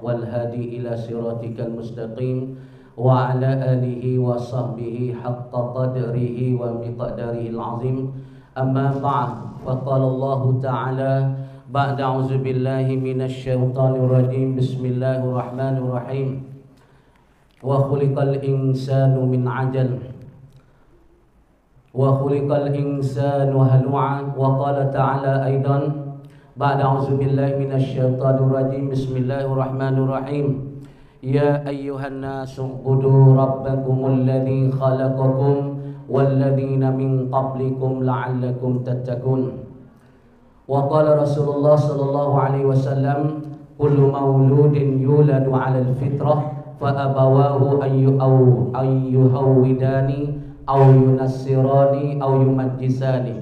والهادي إلى صراطك المستقيم وعلى آله وصحبه حق قدره ومقداره العظيم. أما بعد، فقال الله تعالى بعد أعوذ بالله من الشيطان الرجيم بسم الله الرحمن الرحيم وخلق الإنسان من عجل وخلق الإنسان هلوعا. وقال تعالى أيضا بعد أعوذ بالله من الشيطان الرجيم بسم الله الرحمن الرحيم يا أيها الناس اعبدوا ربكم الذي خلقكم والذين من قبلكم لعلكم تتقون. وقال رسول الله صلى الله عليه وسلم كل مولود يولد على الفطرة فأبواه أن يهوداني أو ينصراني أو يمجساني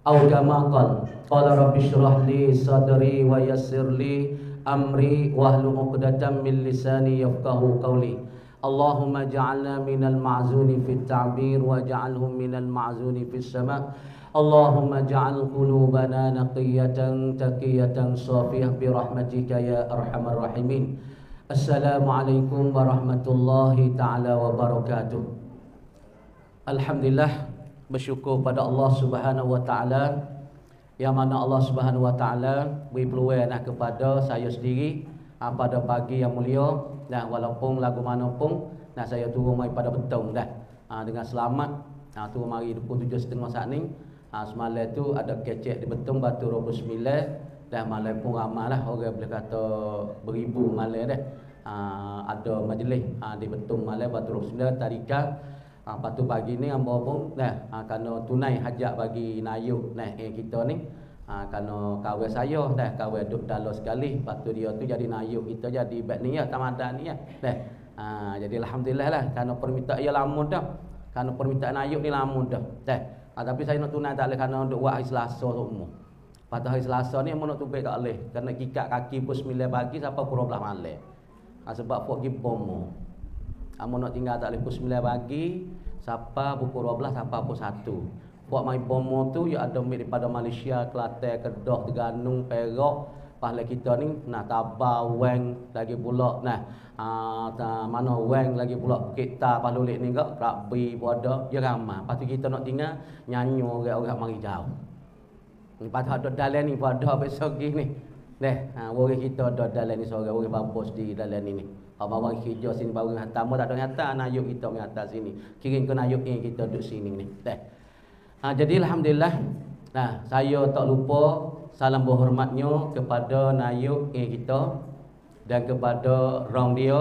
أو كما قال رب اشرح لي صدري ويسر لي أمري واحلل عقدة من لساني يفقهوا قولي. اللهم اجعلنا من المعزون في التعبير واجعلهم من المعزون في السماء. اللهم اجعل قلوبنا نقية تقية صافية برحمتك يا أرحم الراحمين. Assalamualaikum warahmatullahi ta'ala wabarakatuh. Alhamdulillah, bersyukur pada Allah Subhanahu wa taala yang mana Allah Subhanahu wa taala beri peluang kepada saya sendiri pada pagi yang mulia dan walaupun lagu mana pun saya turun mai pada petang dah dengan selamat turun mari pukul 7.30 saat ni. Semalam tu ada kecek di Betong Batu 29 dan malam pun ramailah orang boleh kata beribu malam dah. Ada majlis di Betong malam Batu 29 tarikan. Patu pagi ni hamba pun kerana tunai hajat bagi Nayuk kita ni. Kerana kawan saya kawan duduk dalam sekali. Patu dia tu jadi Nayuk kita jadi bad ni ya Tamadan ni ya. Jadi alhamdulillah lah kerana permintaan ia lama dah. Kerana permintaan Nayuk ni lama dah. Tapi saya nak tunai tak boleh kerana duk buat hari Selasa semua. Pada hari Selasa ni mau nak tubik tak boleh. Kerana kikat kaki pukul 9 pagi sampai pukul 12 malam. Sebab fok gipom. Amo nak tinggal tak boleh pukul 9 pagi sampai pukul 12 sampai pukul 1. Buat mai bomo tu ya ada daripada Malaysia, Kelantan, Kedah, Terengganu, Perak. Pahala kita ni Tabah, Weng lagi pula mana Weng lagi pula Bukit Ta, Palulik ni gak Krabi pun ada. Ya ramai. Lepas tu kita nak tinggal nyanyi orang-orang mari jauh. Lepas tu ada dalan ni pada besok ni. Orang kita ada dalan ni seorang orang babos di dalan ni. Abang hijau sini baru hantar, tak ada hantar Nayuk kita hantar sini. Kirim ke Nayuk yang kita duduk sini ni. Jadi alhamdulillah. Saya tak lupa salam berhormatnya kepada Nayuk yang kita dan kepada rong dia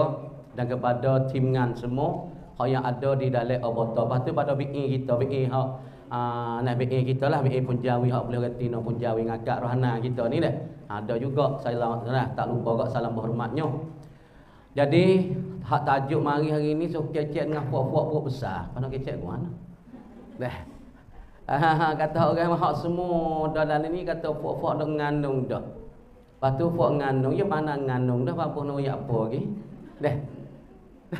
dan kepada tim ngan semua yang ada di dalam Obota. Lepas tu pada BI kita, BI BI kita lah, BI Punjawi hak boleh reti no Punjawi ngakak rohana kita ni dah. Ada juga saya tak lupa kat salam berhormatnya. Jadi hak tajuk mari hari ni so kecek dengan puak-puak perut besar. Mana kecek ke mana? Kata orang hak semua dalam ni kata puak-puak dak ngandung dah. Lepas tu puak ngandung ya mana ngandung dah apa nak ya apa lagi?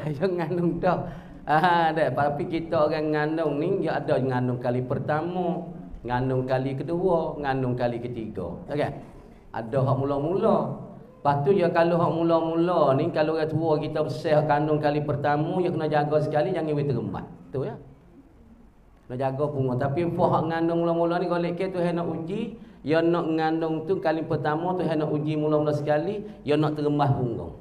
Ya ngandung dah. Tapi kita orang ngandung ni ya ada ngandung kali pertama, ngandung kali kedua, ngandung kali ketiga. Okey. Ada hak mula-mula. Lepas tu ya kalau hak mula-mula ni kalau orang tua kita besar kandung kali pertama ya kena jaga sekali jangan we terembat. Tu ya. Kena jaga pun. Tapi hak ngandung mula-mula ni golek ke tu nak uji, ya nak ngandung tu kali pertama tu nak uji mula-mula sekali, ya nak terembah punggung.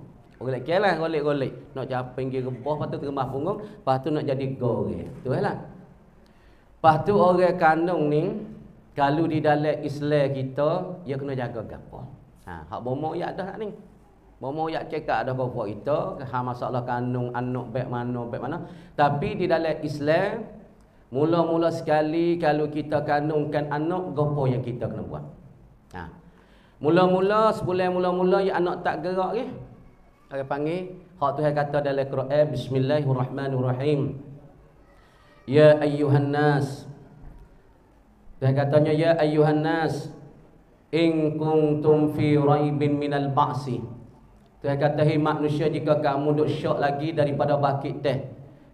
Golek ke lah golek-golek. Nak capai pergi rebah lepas tu terembah punggung, lepas tu nak jadi goreng. Tu lah. Lepas tu orang kandung ni kalau di dalam Islam kita ya kena jaga gapo. Hak bomo ya dah ni. Bomo ya cekak dah bawa kita, masalah kandung anak baik mana. Tapi di dalam Islam mula-mula sekali kalau kita kandungkan anak gapo yang kita kena buat. Mula-mula sebulan mula-mula ya anak tak gerak ke. Orang panggil hak Tuhan kata dalam Quran Bismillahirrahmanirrahim. Ya ayyuhan nas. Tuhan katanya ya ayyuhan nas in kuntum fi raibin minal ba'si. Tuhan kata hai manusia jika kamu duk syok lagi daripada bangkit teh.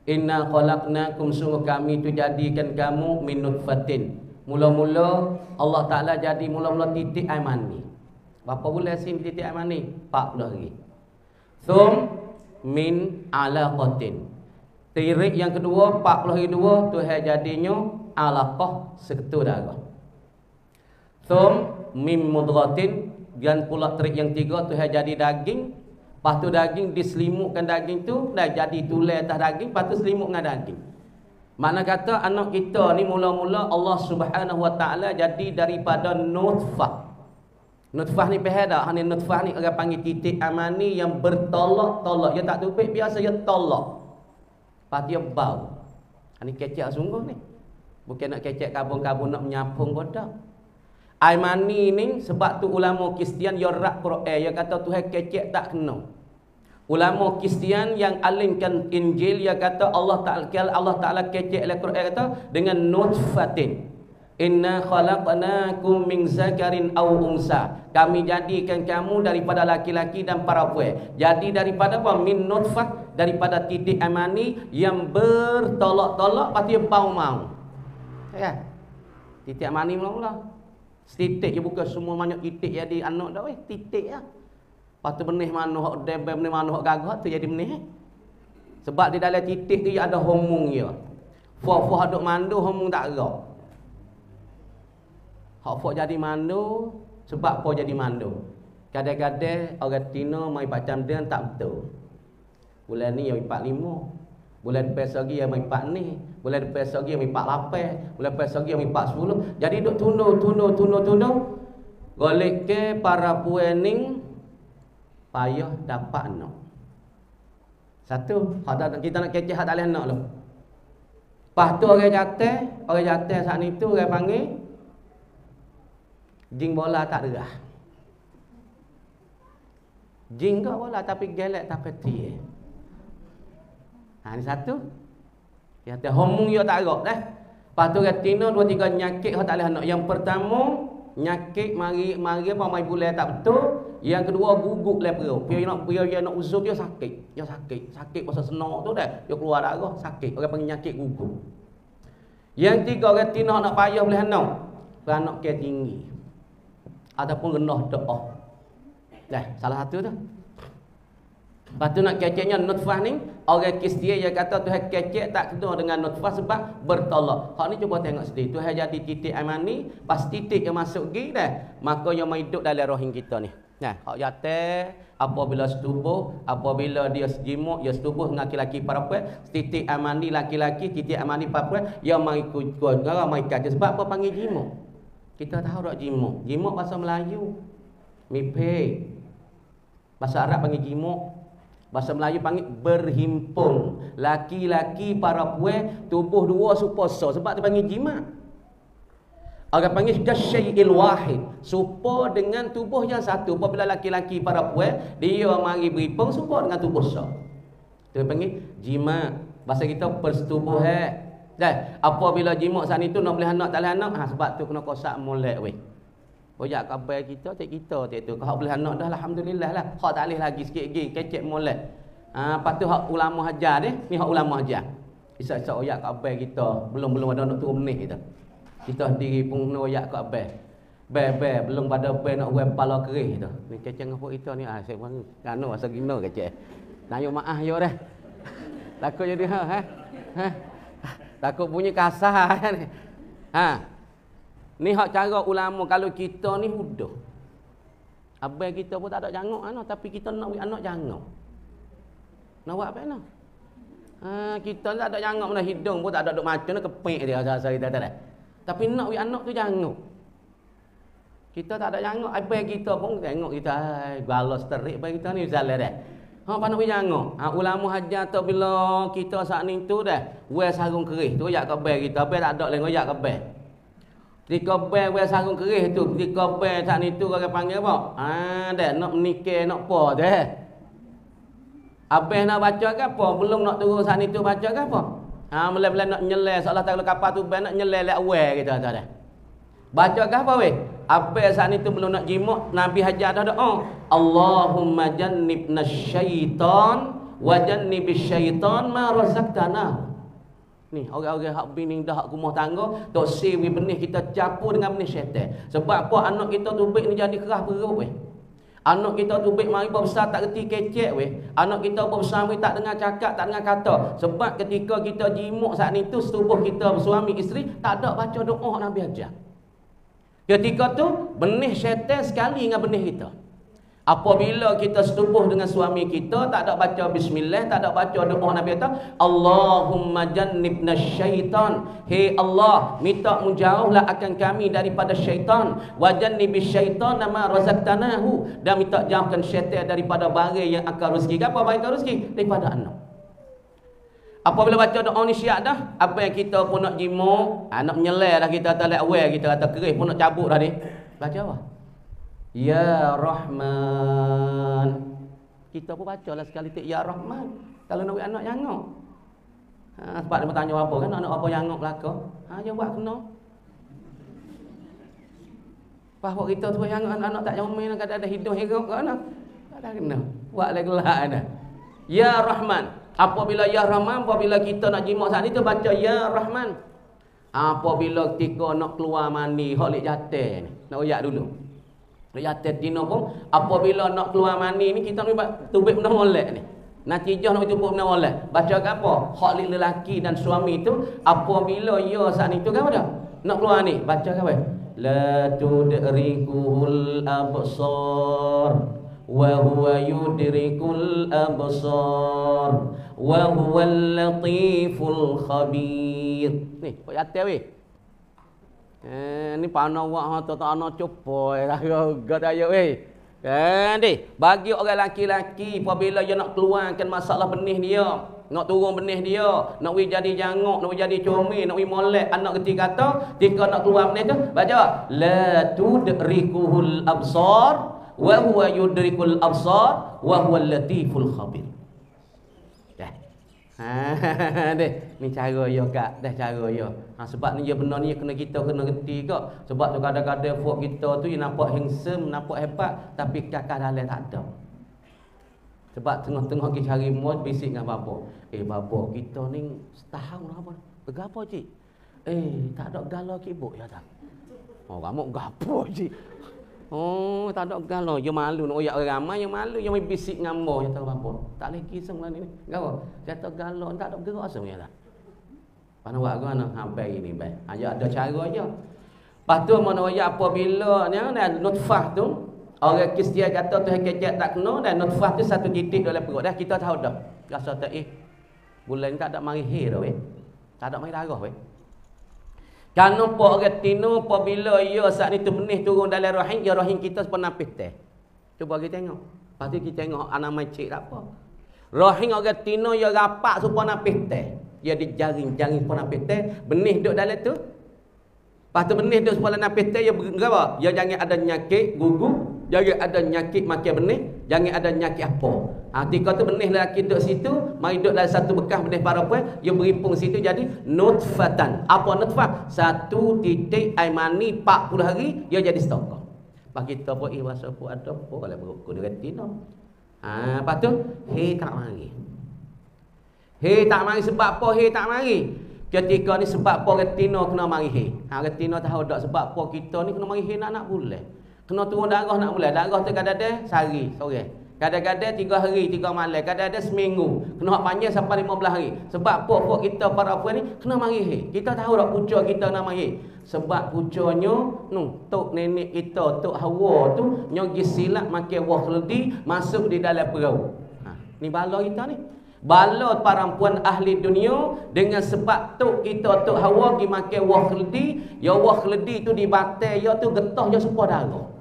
Inna khalaqnakum sungguh kami tu jadikan kamu min nutfatin. Mula-mula Allah Taala jadi mula-mula titik air mani. Berapa bulan sin titik air mani? 40 hari. Thum min alaqatin. Tirik yang kedua 42 Tuhan jadinya alaqah seketul darah. Thum min mudghatin, dan pula trik yang tiga Tuhan jadi daging. Lepas tu daging diselimutkan, daging tu dah jadi tulang atas daging, lepas tu selimut dengan daging. Makna kata anak kita ni mula-mula Allah Subhanahu Wa Taala jadi daripada nutfah. Nutfah ni faham tak? Ni nutfah ni orang panggil titik amani yang bertolak-tolak. Dia tak tubik biasa, dia tolak. Lepas dia bau. Ni kecek sungguh ni. Bukan nak kecek kabun-kabun nak menyapung pun tak. Air mani ni sebab tu ulama Kristian dia rak Quran, dia kata Tuhan kecek tak kena. Ulama Kristian yang alingkan Injil dia kata Allah Taala kecek dalam Quran kata dengan nutfatin. Inna khalaqnakum min zakarin aw unsa. Kami jadikan kamu daripada laki-laki dan perempuan. Jadi daripada apa? Min nutfah, daripada titik amani yang bertolak-tolak pasti bau mau. Ya. Titik amani mula-mula. Titik je, bukan semua banyak titik jadi anak dah weh, titik lah. Lepas tu benih mana hak debel, benih mana hak gagah tu jadi benih. Sebab di dalam titik tu ada hormon dia. Fuah-fuah duk mandu hormon tak gerak. Hak fuah jadi mandu sebab apa jadi mandu. Kadang-kadang orang Tino mai 4 dia tak betul. Bulan ni yang 45. Bulan depan lagi yang 4 ni, bulan depan lagi yang 48, bulan depan lagi yang 40. Jadi duk tunduk. Golek ke para puening payah dapat anak. Satu, kita nak kecek hak tak boleh anak lu. Lepas tu orang jatuh saat ni tu orang panggil jing bola tak derah. Jing kau bola tapi gelek tak peti. Ni satu. Dia kata hormon dia tak gerak dah. Lepas tu retina 2-3 nyakit hak tak boleh anak. Yang pertama, nyakit mari apa mai bulan tak betul. Yang kedua guguk dalam perut. Dia nak uzur dia sakit. Dia sakit pasal senak tu dah. Dia keluar darah, sakit. Orang panggil nyakit guguk. Yang tiga, retina nak payah boleh anak. Beranak ke tinggi. Ataupun rendah doa. Dah, salah satu tu. Lepas tu nak keceknya nutfah ni, orang Kristian dia kata Tuhan kecek tak kena dengan nutfah sebab bertolak. Hak ni cuba tengok sedih. Tuhan jadi titik amani, pas titik yang masuk gi dah, maka yang mai hidup dalam rahim kita ni. Nah, hak jatuh apabila setubuh, apabila dia sejimuk, dia setubuh dengan laki-laki perempuan, titik amani laki-laki, titik amani perempuan, dia mai kuat, mai kaji. Sebab apa panggil jimuk? Kita tahu tak jimuk. Jimuk bahasa Melayu. Mipek. Bahasa Arab panggil jimuk. Bahasa Melayu panggil berhimpun. Laki-laki perempuan tubuh dua suposo. Sebab dia panggil jima. Orang panggil kasyai'il wahid. Serupa dengan tubuh yang satu. Apabila laki-laki perempuan dia mari berhimpun serupa dengan tubuh sah. Dia panggil jima. Bahasa kita persetubuhan. Dan apabila jima saat itu nak boleh anak tak boleh anak. Sebab tu kena kosak molek weh. Bojak kabar kita, tak kita tu. Kalau boleh anak dah, alhamdulillah lah. Hak tak boleh lagi sikit lagi, kecek molek. Lepas tu hak ulama hajar ni, ni hak ulama hajar. Isa-isa oyak kabar kita, belum ada nak turun benih kita. Kita sendiri pun nak oyak kabar. Ber, belum pada ber nak buat kepala kerih tu. Ni kecek ngapa kita ni, saya pun kano asal gino kecek. Nayo maaf yo dah. Takut jadi takut bunyi kasar ni. Ni hak cara ulama kalau kita ni mudah. Abang kita pun tak ada jangok tapi kita nak buat anak jangok. Nak buat apa nak? Kita tak ada jangok mana hidung pun tak ada duk macam nak kepek dia asal kita tak ada. Tapi nak buat anak tu jangok. Kita tak ada jangok, abang kita pun tengok kita balas terik abang kita ni zalah dah. Hak nak buat jangok. Ulama hajar tu bila kita saat ni tu dah, wear sarung kerih tu yak ke abang kita, abang tak ada lagi yak ke abang. Ketika bel sarung kerih tu, ketika bel saat ni tu orang panggil apa? Dah nak menikah nak apa dah. Habis nak baca ke apa? Belum nak turun saat ni tu baca ke apa? Mula-mula nak nyelai seolah tak kapal tu bel nak nyelai lek awal kita dah. Baca ke apa weh? Habis saat ni tu belum nak jimuk, Nabi hajar dah doa. Allahumma jannibna syaitan wa jannibish syaitan ma razaqtana. Ni orang-orang hak bini dah hak rumah tangga tok siwi benih kita campur dengan benih syaitan. Sebab apa anak kita tu baik ni jadi kerah perut weh. Anak kita tu baik mari besar tak reti kecek weh. Anak kita besar mari tak dengar cakap, tak dengar kata. Sebab ketika kita jimuk saat itu setubuh kita suami isteri tak ada baca doa Nabi ajar. Ketika tu benih syaitan sekali dengan benih kita. Apabila kita setubuh dengan suami kita tak ada baca bismillah, tak ada baca doa Nabi kata, Allahumma jannibna syaitan. Hey Allah, minta menjauhlah akan kami daripada syaitan. Wa jannibis syaitan ma razaqtanahu, dan minta jauhkan syaitan daripada barang yang akan rezeki. Apa barang akan rezeki? Daripada anak. Apabila baca doa ni syiak dah, apa yang kita pun nak jimuk, nak menyelai dah kita tak aware, kita kata kerih pun nak cabut dah ni. Baca apa? Ya Rahman. Kita pun baca lah sekali tak Ya Rahman. Kalau nak buat anak jangok. Sebab dia bertanya apa kan, anak apa jangok belakang. Dia buat kena. Bahawa kita tu jangok anak tak jomel, kadang ada hidung herok ke anak. Tak ada kena. Buat lagi gelak ada. Ya Rahman. Apabila Ya Rahman, apabila kita nak jimuk saat itu baca Ya Rahman. Apabila ketika nak keluar mandi, holik jatuh ni. Nak uyak dulu. Yatet dino pun apabila nak keluar mandi ni kita ni tubik benda molek ni. Natijah nak tubik benda molek. Baca apa? Hak lelaki dan suami tu apabila ya saat itu kan apa? Nak keluar ni baca apa? La tudrikuhul absar wa huwa yudrikul absar wa huwal latiful khabir. Ni kok yatet weh. Ni panah wak tak ana cupoi dah gadaya weh. Kan deh, bagi orang laki-laki apabila dia nak keluarkan masalah benih dia, nak turun benih dia, nak wi jadi jangok, nak wi jadi comel, nak wi molek, anak keti kata, ketika nak keluar benih tu baca la tudrikuhul absar wa huwa yudrikul absar wa huwal latiful khabir. Deh, ni cara yo kak, dah cara yo. Sebab ni dia benda ni kena kita kena reti kak. Sebab tu kadang-kadang folk kita tu dia nampak handsome, nampak hebat tapi kakak dalam tak ada. Sebab tengah-tengah kita cari mod bisik dengan bapa. Bapa kita ni setahun apa? Berapa cik? Tak ada galau kibuk ya tak. Kamu gapo cik? Tak ada galau, dia malu nak oyak orang ramai, yang malu yang bisik ngambau ya tahu apa. Tak leh kisah lah ni. Gapo? Kata galau tak ada gerak sebenarnya lah. Pana buat guna sampai ini baik. Aja ada cara aja. Patu mana oyak apabila ni nutfah tu orang Kristian kata tu kecek tak kena dan nutfah tu satu titik dalam perut dah kita tahu dah. Rasa tak bulan tak ada mari dah weh. Tak ada mari darah weh. Kerana orang tino apabila ia saat itu benih turun dalam rahim, ya rahim kita sepenapis teh. Cuba kita tengok. Lepas tu kita tengok anak macik tak apa. Rahim orang tino ia rapat sepenapis teh. Dia dijaring-jaring sepenapis teh, benih duduk dalam tu. Lepas tu benih duduk sepenapis teh, dia berapa? Dia jangan ada nyakit gugup, jangan ada nyakit makan benih, jangan ada nyakit apa. Ketika tu benih lelaki duduk situ, mari duduk dalam satu bekas benih perempuan, dia beripung situ jadi nutfatan. Apa nutfah? Satu titik air mani 40 hari dia jadi stokor. Lepas kita pun bahasa apa ada apa kalau berukun dia retina. Lepas tu tak mari. Tak mari sebab apa tak mari? Ketika ni sebab apa retina kena mari retina tahu tak sebab apa kita ni kena mari nak bulan. Kena turun darah nak bulan. Darah tu kadang-kadang sehari sore. Kadang-kadang 3 hari 3 malam, kadang-kadang seminggu. Kena hak panjang sampai 15 hari. Sebab apa kita para puan ni kena mari Kita tahu tak punca kita nak mari. Sebab puncanya tok nenek kita, tok Hawa tu nyogi silap makan buah keledi masuk di dalam perut. Ni bala kita ni. Bala perempuan ahli dunia dengan sebab tok kita tok Hawa pergi makan buah keledi, ya buah keledi tu dibatal ya tu getah je supaya darah.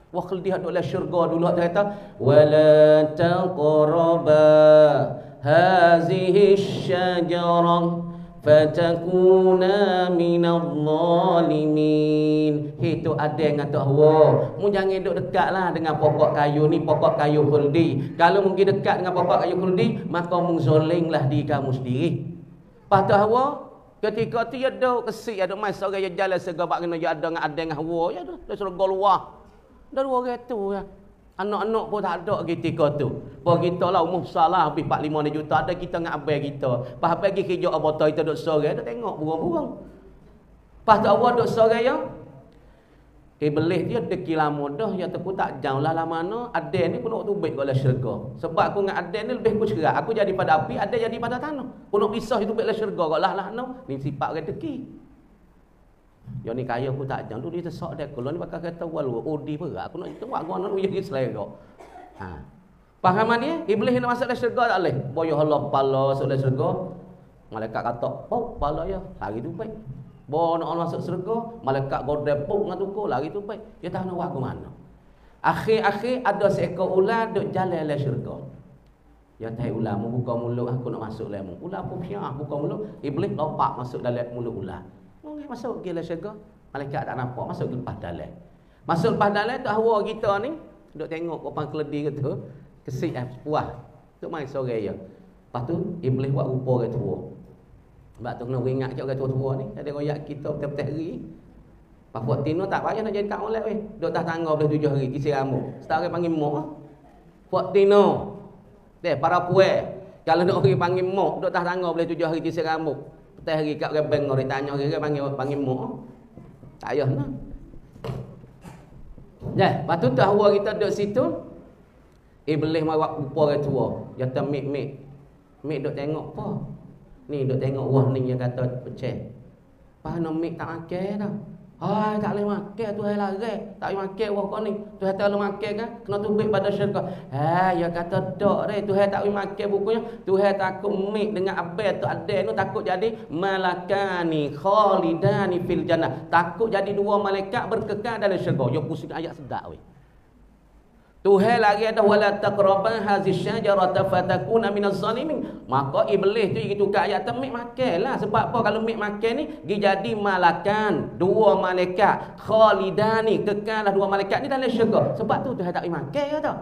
Wah keldi haduk la syurga dulu dia kata wala taqraba hazihi syajarah fatakuna minadh zalimin. Itu ada yang kata Hawa, mu jangan duduk dekatlah dengan pokok kayu ni, pokok kayu khuldi. Kalau mungkin dekat dengan pokok kayu khuldi, maka mu zolinglah diri kamu sendiri. Patut Hawa ketika tu dia duduk kesik ada mai seorang yang jalan segabak kena dia ada dengan Hawa ya tu, dia surga luar. Dah dua orang tu ya. Anak-anak pun tak ada ketika tu. Pun kita lah umum salah habis 4-5 juta ada kita dengan abai kita. Pas pergi kerja abota kita duk sore dah tengok burung-burung. Pas tu awak duk sore ya. Iblis dia deki lama dah, ya aku tak jauh lah mana Aden ni pun nak tubik kat dalam syurga. Sebab aku dengan Aden ni lebih aku cerak. Aku jadi pada api, Aden jadi pada tanah. Pun nak pisah itu tubik dalam syurga kat lah no. Ni sifat orang deki. Yo ni kaya aku tak jauh tu dia tersak dia. Kalau ni bakal kata walu odi berat. Aku nak tengok aku nak jadi selera. Ha. Faham dia? Iblis nak masuk dalam syurga tak boleh. Boyo Allah pala masuk dalam syurga. Malaikat kata, "Pau pala ya." Lagi tu baik. Bawa nak masuk syurga, malaikat godepuk dengan tukur lari tu baik. Dia tak nak buat ke mana. Akhir-akhir ada seekor ular duk jalan dalam syurga. Dia tahu ular mau buka mulut aku nak masuk dalam. Ular pun piah buka mulut, iblis lompat masuk dalam mulut ular. Mungkin masuk ke dalam syurga, malaikat tak nampak, masuk lepas dalam. Masuk lepas dalam tu hawa kita ni duk tengok kopang keledi gitu, kesik puas. Duk mai sore ya. Lepas tu iblis buat rupa orang tua. Sebab tu kena ingat je orang tua-tua ni. Ada royak kita betul-betul hari. Pak buat tino tak payah nak jadi tak molek weh. Duk tak tangga boleh 7 hari kisah rambut. Setara orang panggil mok. Buat tino. Deh para puai. Kalau nak orang panggil mok, duk tak tangga boleh 7 hari kisah rambut. Betul hari kat orang beng orang tanya orang panggil mok. Tak payah nah. Dah, lepas tu hawa kita duduk situ. Iblis mai buat rupa orang tua. Dia kata mik. Mik duk tengok apa? Ni duk tengok wah ni yang kata pecah. Pas nak mik tak makan dah. Hai tak boleh makan tu hai larang. Tak boleh makan wah kau ni. Tu hai tak boleh makan kan? Kena tubik pada syurga. Ya kata dak re tu hai tak boleh makan bukunya. Tu hai takut mik dengan abel tu ada tu takut jadi malakani khalidani fil jannah. Takut jadi dua malaikat berkekal dalam syurga. Yo pusing ayat sedap weh. Tuhan lagi ada wala taqraban hazish syajarata fatakuna minaz zalimin. Maka iblis tu gitu kat ayat temik makanlah. Sebab apa kalau mik makan ni dia jadi malakan dua malaikat khalidani kekallah dua malaikat ni dalam syurga. Sebab tu Tuhan tak boleh makan kata.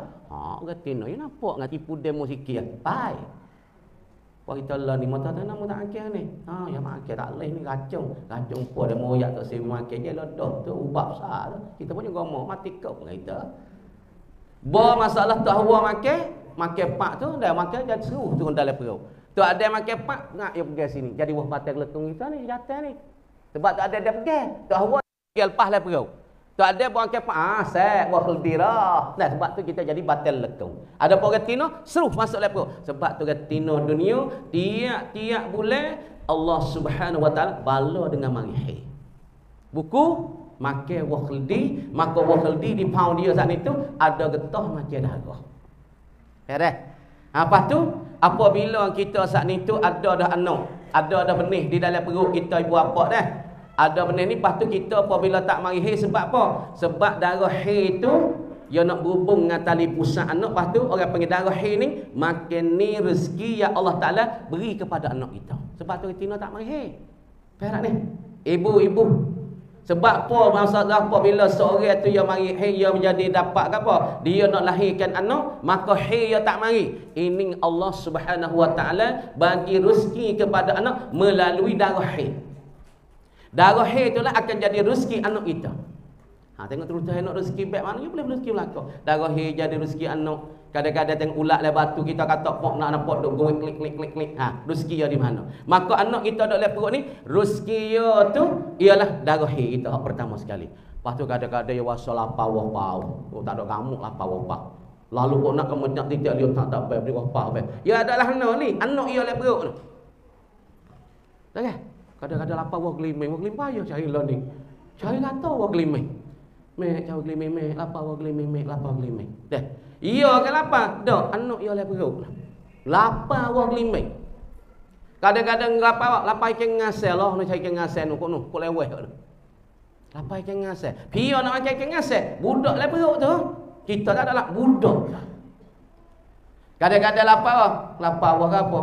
Kata no ya nampak ngah tipu demo sikit. Pai. Wah kita lah ni mata tanam tak makan ni. Ya makan tak leh ni racun. Racun po demo yak tak sewi makan je lah dah tu ubah besar tu. Kita punya gomo mati kau kita. Bawa masalah tu hawa makan pak tu dah makan jadi seru turun dalam perut. Tu ada makan pak nak dia pergi sini. Jadi wah batal lekung kita ni jatuh ni. Sebab tu ada pergi. Tu hawa dia lepas dalam perut. Tu ada makan pak set wah khaldirah. Nah sebab tu kita jadi batal lekung. Ada orang tino seru masuk dalam perut. Sebab tu tino dunia tiap bulan Allah Subhanahu Wa Taala bala dengan marihi. Buku makan wakhldi, maka wakhldi di pound dia saat itu ada getah macam darah. Beres. Lepas tu apabila kita saat itu ada dah anak, ada dah benih di dalam perut kita ibu bapa dah. Ada benih ni lepas tu kita apabila tak mari haid sebab apa? Sebab darah haid itu dia nak berhubung dengan tali pusat anak. Lepas tu orang panggil darah haid ni makin ni rezeki yang Allah Taala beri kepada anak kita. Sebab tu kita tak mari haid. Perak ni. Ibu-ibu sebab apa masalah apabila seorang tu yang mari haid dia menjadi dapat apa? Dia nak lahirkan anak, maka haid dia tak mari. Ini Allah Subhanahu Wa Taala bagi rezeki kepada anak melalui darah haid. Darah haid itulah akan jadi rezeki anak kita. Tengok terus nak rezeki baik mana dia boleh rezeki belaka. Darah haid jadi rezeki anak. Kadang-kadang tengok ulat le batu kita kata pok nak nampak duk going klik. Rezeki dia di mana? Maka anak kita duk le perut ni, rezeki dia tu ialah darah haid kita pertama sekali. Lepas tu kadang-kadang dia wasa lapar wapau. Tak ada gamuk lapar wapau. Lalu kok nak kemenyak tidak dia tak baik dia wapau baik. Ya adalah anak ia le perut tu. Dah kan? Kadang-kadang lapar wah geliming payah cari lah ni. Cari kata wah geliming. Mek cari geliming mek lapar wah geliming. Dah. Iya ke lapar? Dak, anak ia le perut. Lapar wah geliming. Kadang-kadang lapar ikan ngasel lah nak cari ikan ngasel nu kok leweh tu. Lapar ikan ngasel. Pia nak makan ikan ngasel, budak le perut tu. Kita tak ada budak. Kadang-kadang lapar wah apa?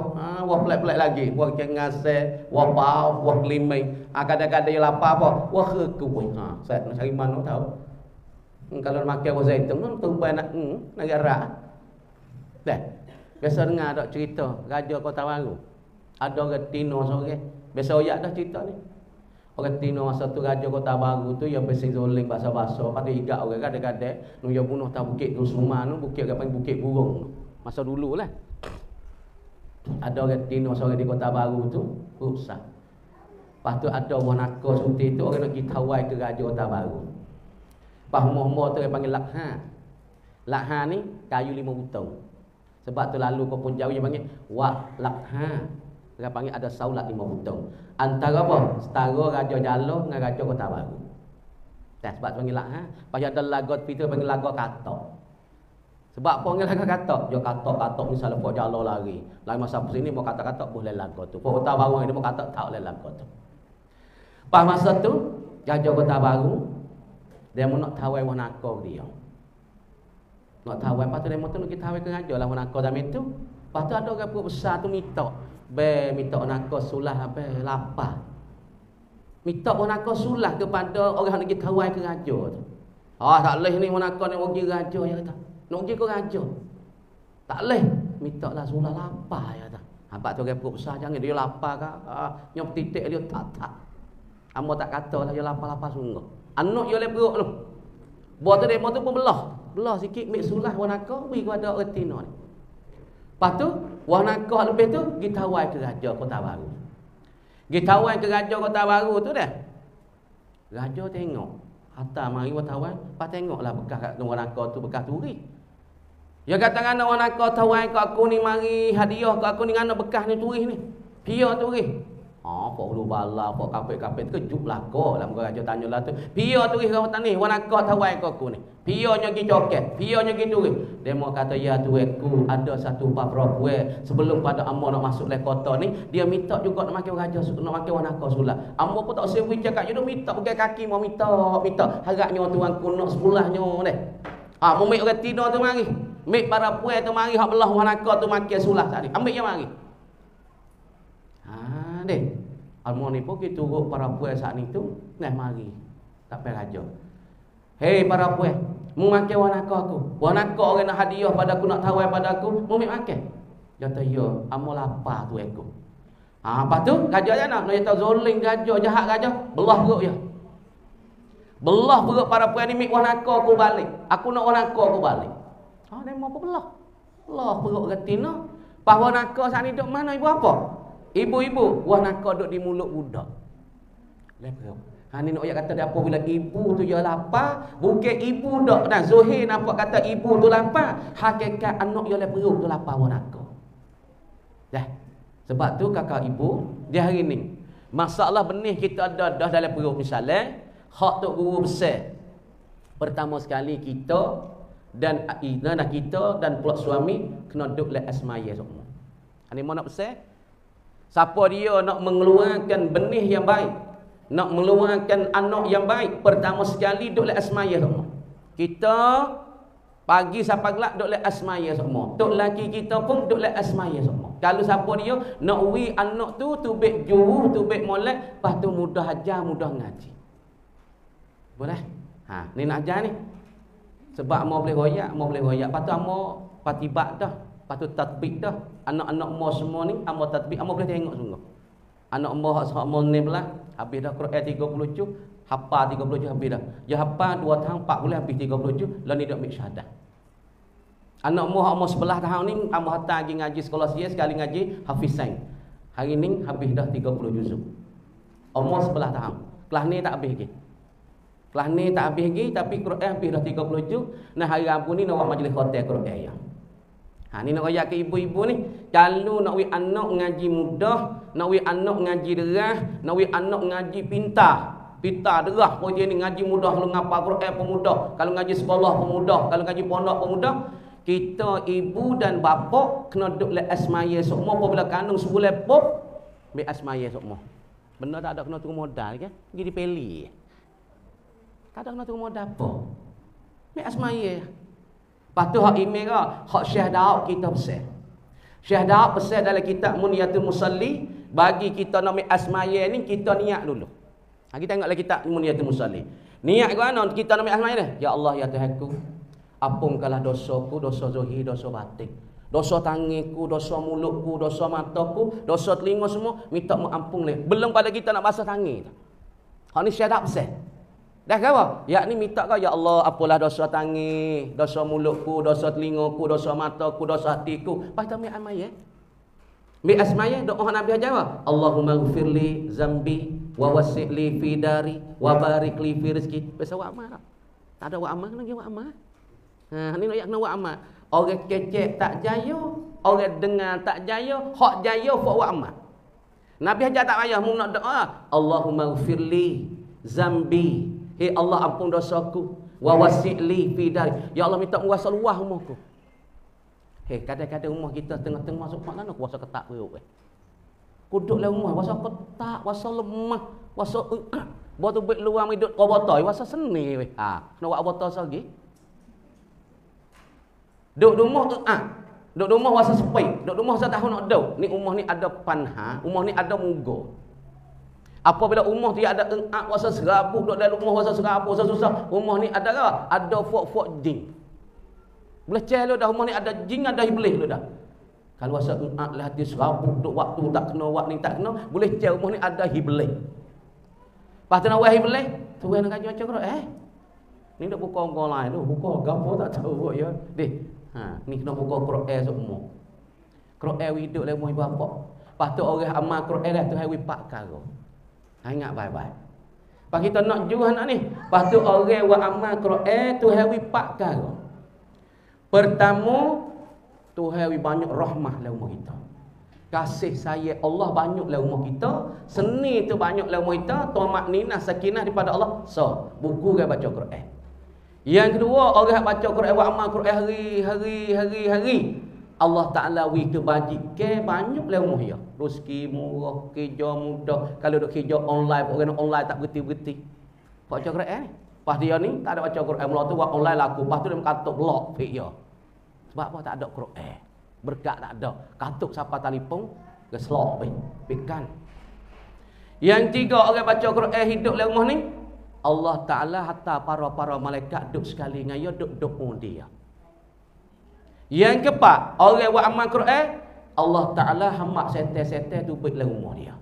Wah pelik-pelik lagi. Wah ikan ngasel, wah bau, wah geliming. Kadang-kadang lapar apa? Wah kekuih. Saya nak cari mana tahu. Kalau makan wah zaitun tu nak negara. Dah. Biasa dengar ada cerita Raja Kota Baru. Ada orang Tino seorang. Biasa oyak dah cerita ni. Orang Tino masa tu Raja Kota Baru tu yang bersih zoling bahasa-bahasa. Pada igak orang kadang-kadang nu dia bunuh tak bukit tu semua nu bukit apa bukit burung. Masa dulu lah. Ada orang Tino seorang di Kota Baru tu rusak. Lepas tu ada orang nakal suntik tu orang nak pergi tawai ke Raja Kota Baru. Pas umur-umur tu dia panggil lakha. Lakha ni kayu 5 butang. Sebab tu lalu kau pun jauh dia panggil wak lakha. Dia panggil ada saulat 5 butang. Antara apa? Setara Raja Jalo dengan Raja Kota Baru. Sebab tu panggil lakha. Pasal ada lagu Peter panggil lagu katok. Sebab apa panggil lagu katok? Dia katok-katok misalnya Pok Jalo lari. Lain masa sini mau katok-katok boleh lagu tu. Pok Kota Baru ni mau katok tak boleh lagu tu. Pas masa tu Raja Kota Baru dia mau nak tawai wanako dia. Nak tawai, lepas tu dia nak kita tawai ke raja lah wanako zaman tu. Lepas tu ada orang perut besar tu minta wanako sulah lapar. Minta wanako sulah kepada orang nak kita tawai ke raja tu. Tak boleh ni wanako nak pergi raja ya kata. Nak pergi ke raja. Tak boleh. Minta lah sulah lapar ya kata. Lepas tu orang perut besar jangan dia lapar ke. Nyop titik dia tak. Amo tak kata lah dia lapar-lapar sungguh. Anak dia oleh perut tu. Buat tu demo tu pun belah sikit mik sulah wanako bagi kepada orang Tino ni. Lepas tu wanako lebih tu gitawai ke Raja Kota Baru. Gitawai ke Raja Kota Baru tu dah. Raja tengok hatta mari watawai, pas tengoklah bekas kat wanako tu bekas turi. Dia kata ngana wanako tawai kat aku ni mari hadiah kat aku ni ngana bekas ni turis ni. Pia turis. Pok lu bala, pok kapet-kapet kejut lah kau lah muka raja tanya lah tu. Pia turis kau tani, wanako tawai kau aku ni. Pia nya gi coket, pia nya gi turis. Demo kata ya tueku ada satu perempuan sebelum pada ambo nak masuk le kota ni, dia minta juga nak makan raja nak makan wanako sulah. Ambo pun tak sewi cakap je minta pakai kaki mau minta. Harapnya tuan ku nak sebelahnya deh. Mau mik orang Tino tu mari. Mik para puan tu mari hak belah wanako tu makan sulah tadi. Ambil je mari. Deh. Almo ni pun kita turut para puan saat ni tu, nah mari. Tak payah raja. Hei para puan, mu makan wanako aku. Wanako orang nak hadiah pada aku, nak tawai pada aku, mu makan. Dia kata, ya, amo lapar tu aku. Lepas tu, raja je nak tahu zoling raja, jahat raja, belah perut dia. Belah perut para puan ni, mik wanako aku balik. Aku nak wanako aku balik. Dia mau apa belah? Belah perut retina. Pas wanako saat ni duduk mana ibu apa? Ibu-ibu, wanako duduk di mulut budak. Lepas ni nak ayat kata dia apa bila ibu tu dia lapar, bukan ibu dak dah Zuhair nampak kata ibu tu lapar, hakikat anak dia le perut tu lapar wanako. Dah. Sebab tu kakak ibu, dia hari ni masalah benih kita ada dah dalam perut misalnya, hak tok guru besar. Pertama sekali kita dan kita dan pula suami kena duduk le asmaya semua. Ani mau nak besar? Siapa dia nak mengeluarkan benih yang baik, nak mengeluarkan anak yang baik, pertama sekali duduk le asmaya semua. Kita pagi sampai gelap duduk le asmaya semua. Tok laki kita pun duduk le asmaya semua. Kalau siapa dia nak wi anak tu tubik juru, tubik molek, lepas tu mudah ajar, mudah ngaji. Boleh? Ni nak ajar ni. Sebab mau boleh royak. Lepas tu amo patibak dah. Lepas tu tatbik dah. Anak-anak mo semua ni amo tatbik, amo boleh tengok sungguh. Anak mo hak mo ni belah habis dah Quran 30 juz, hafal 30 juz habis dah. Dia hafal 2 tahun 4 bulan habis 30 juz, lalu ni dak ambil syahadah. Anak mo hak mo 11 tahun ni amo hantar pergi ngaji sekolah sia sekali ngaji hafizain. Hari ni habis dah 30 juz. Umur 11 tahun. Kelas ni tak habis lagi. Kelas ni tak habis lagi tapi Quran habis dah 30 juz. Nah hari Rabu ni nak buat majlis khatam Quran ya. Ni nak royak ke ibu-ibu ni, kalau nak wi anak ngaji mudah, nak wi anak ngaji derah, nak wi anak ngaji pintar derah pun dia ni ngaji mudah, kalau ngapa Quran pun mudah, kalau ngaji sekolah pun mudah, kalau ngaji pondok pun mudah. Kita ibu dan bapa kena duduk le asmaya semua apabila kandung sebulan pop ambil asmaya semua. Benda tak ada kena turun modal ke? Pergi dipeli. Tak ada kena turun modal apa? Ambil asmaya. Lepas tu hak email ke, hak Syekh Daud kita besar. Syekh Daud besar dalam kitab Muniyatul Musalli, bagi kita nak ambil asmaya ni kita niat dulu. Kita tengoklah kitab Muniyatul Musalli. Niat ke mana kita nak ambil asmaya ni? Ya Allah ya Tuhanku, ampunkanlah dosaku, dosa zahir, dosa batin. Dosa tanganku, dosa mulutku, dosa mataku, dosa telinga semua, minta ampun leh. Belum pada kita nak basuh tangan. Hak ni Syekh Daud besar. Dah ke apa? Yakni minta kau, ya Allah, apalah dosa tangan, dosa mulutku, dosa telingaku, dosa mataku, dosa hatiku. Lepas tu ambil asmaya. Ambil asmaya, doa Nabi ajar apa? Allahumma ghfirli zambi wa wasi'li fi dari wa barik li fi rizki. Besar buat amal tak? Tak ada wak amal, kena pergi wak amal. Ni nak kena wak amal. Orang kecek tak jaya, orang dengar tak jaya, hak jaya fak wak amal. Nabi ajar tak payah mu nak doa. Allahumma ghfirli zambi. Hei Allah ampun dosaku. Wa wasi'li fi dari. Ya Allah minta kuasa luah rumahku. Hei kadang-kadang rumah kita tengah-tengah masuk mana kuasa ketak perut Kuduk dalam rumah kuasa ketak, kuasa lemah, kuasa buat tu baik luar hidup kau botol, kuasa seni weh. Kena buat botol lagi. Duk rumah duk rumah kuasa sepi, duk rumah saya tahu nak duk. Ni rumah ni ada panha, rumah ni ada mugo. Apabila rumah tu ada kuasa serabut duk dalam rumah kuasa serabut susah. Rumah ni ada apa? Ada fok-fok jin. Boleh cek lu dah rumah ni ada jin ada iblis lu dah. Kalau rasa lah hati serabut duk waktu tak kena waktu ni tak kena, boleh cek rumah ni ada iblis. Lepas tu nak wahai iblis, tu nak kaji macam kau ni nak buka orang lain tu, buka gapo tak tahu buat ya. Deh. Ni kena buka Quran semua. Quran hidup le muih bapak. Lepas tu orang amal Quran dah tu hai pak karo. Ingat baik-baik. Lepas kita nak jual anak ni, lepas tu orang buat amal Quran tu hai pak karo. Pertama, Tuhan banyak rahmah dalam rumah kita. Kasih sayang Allah banyak dalam rumah kita. Seni tu banyak dalam rumah kita. Tumak ninah sakinah daripada Allah. So, buku dia baca Quran. Yang kedua, orang baca Quran, buat amal Quran hari. Allah Ta'ala wi kebajikan banyak dalam rumah dia. Rezeki murah, kerja mudah. Kalau duk kerja online, orang online tak berhenti-berhenti. Baca Quran ni. Pas dia ni tak ada baca Quran. Mula tu buat online laku. Pas tu dia katuk lock fake dia. Sebab apa tak ada Quran? Berkat tak ada. Katuk siapa telefon, ke slok pikan. Yang tiga, orang baca Quran hidup dalam rumah ni, Allah Ta'ala hatta para malaikat duduk sekali dengan dia, duduk dia. Yang keempat, orang buat amal Quran, Allah Ta'ala hamak setel-setel tu baik dalam rumah dia.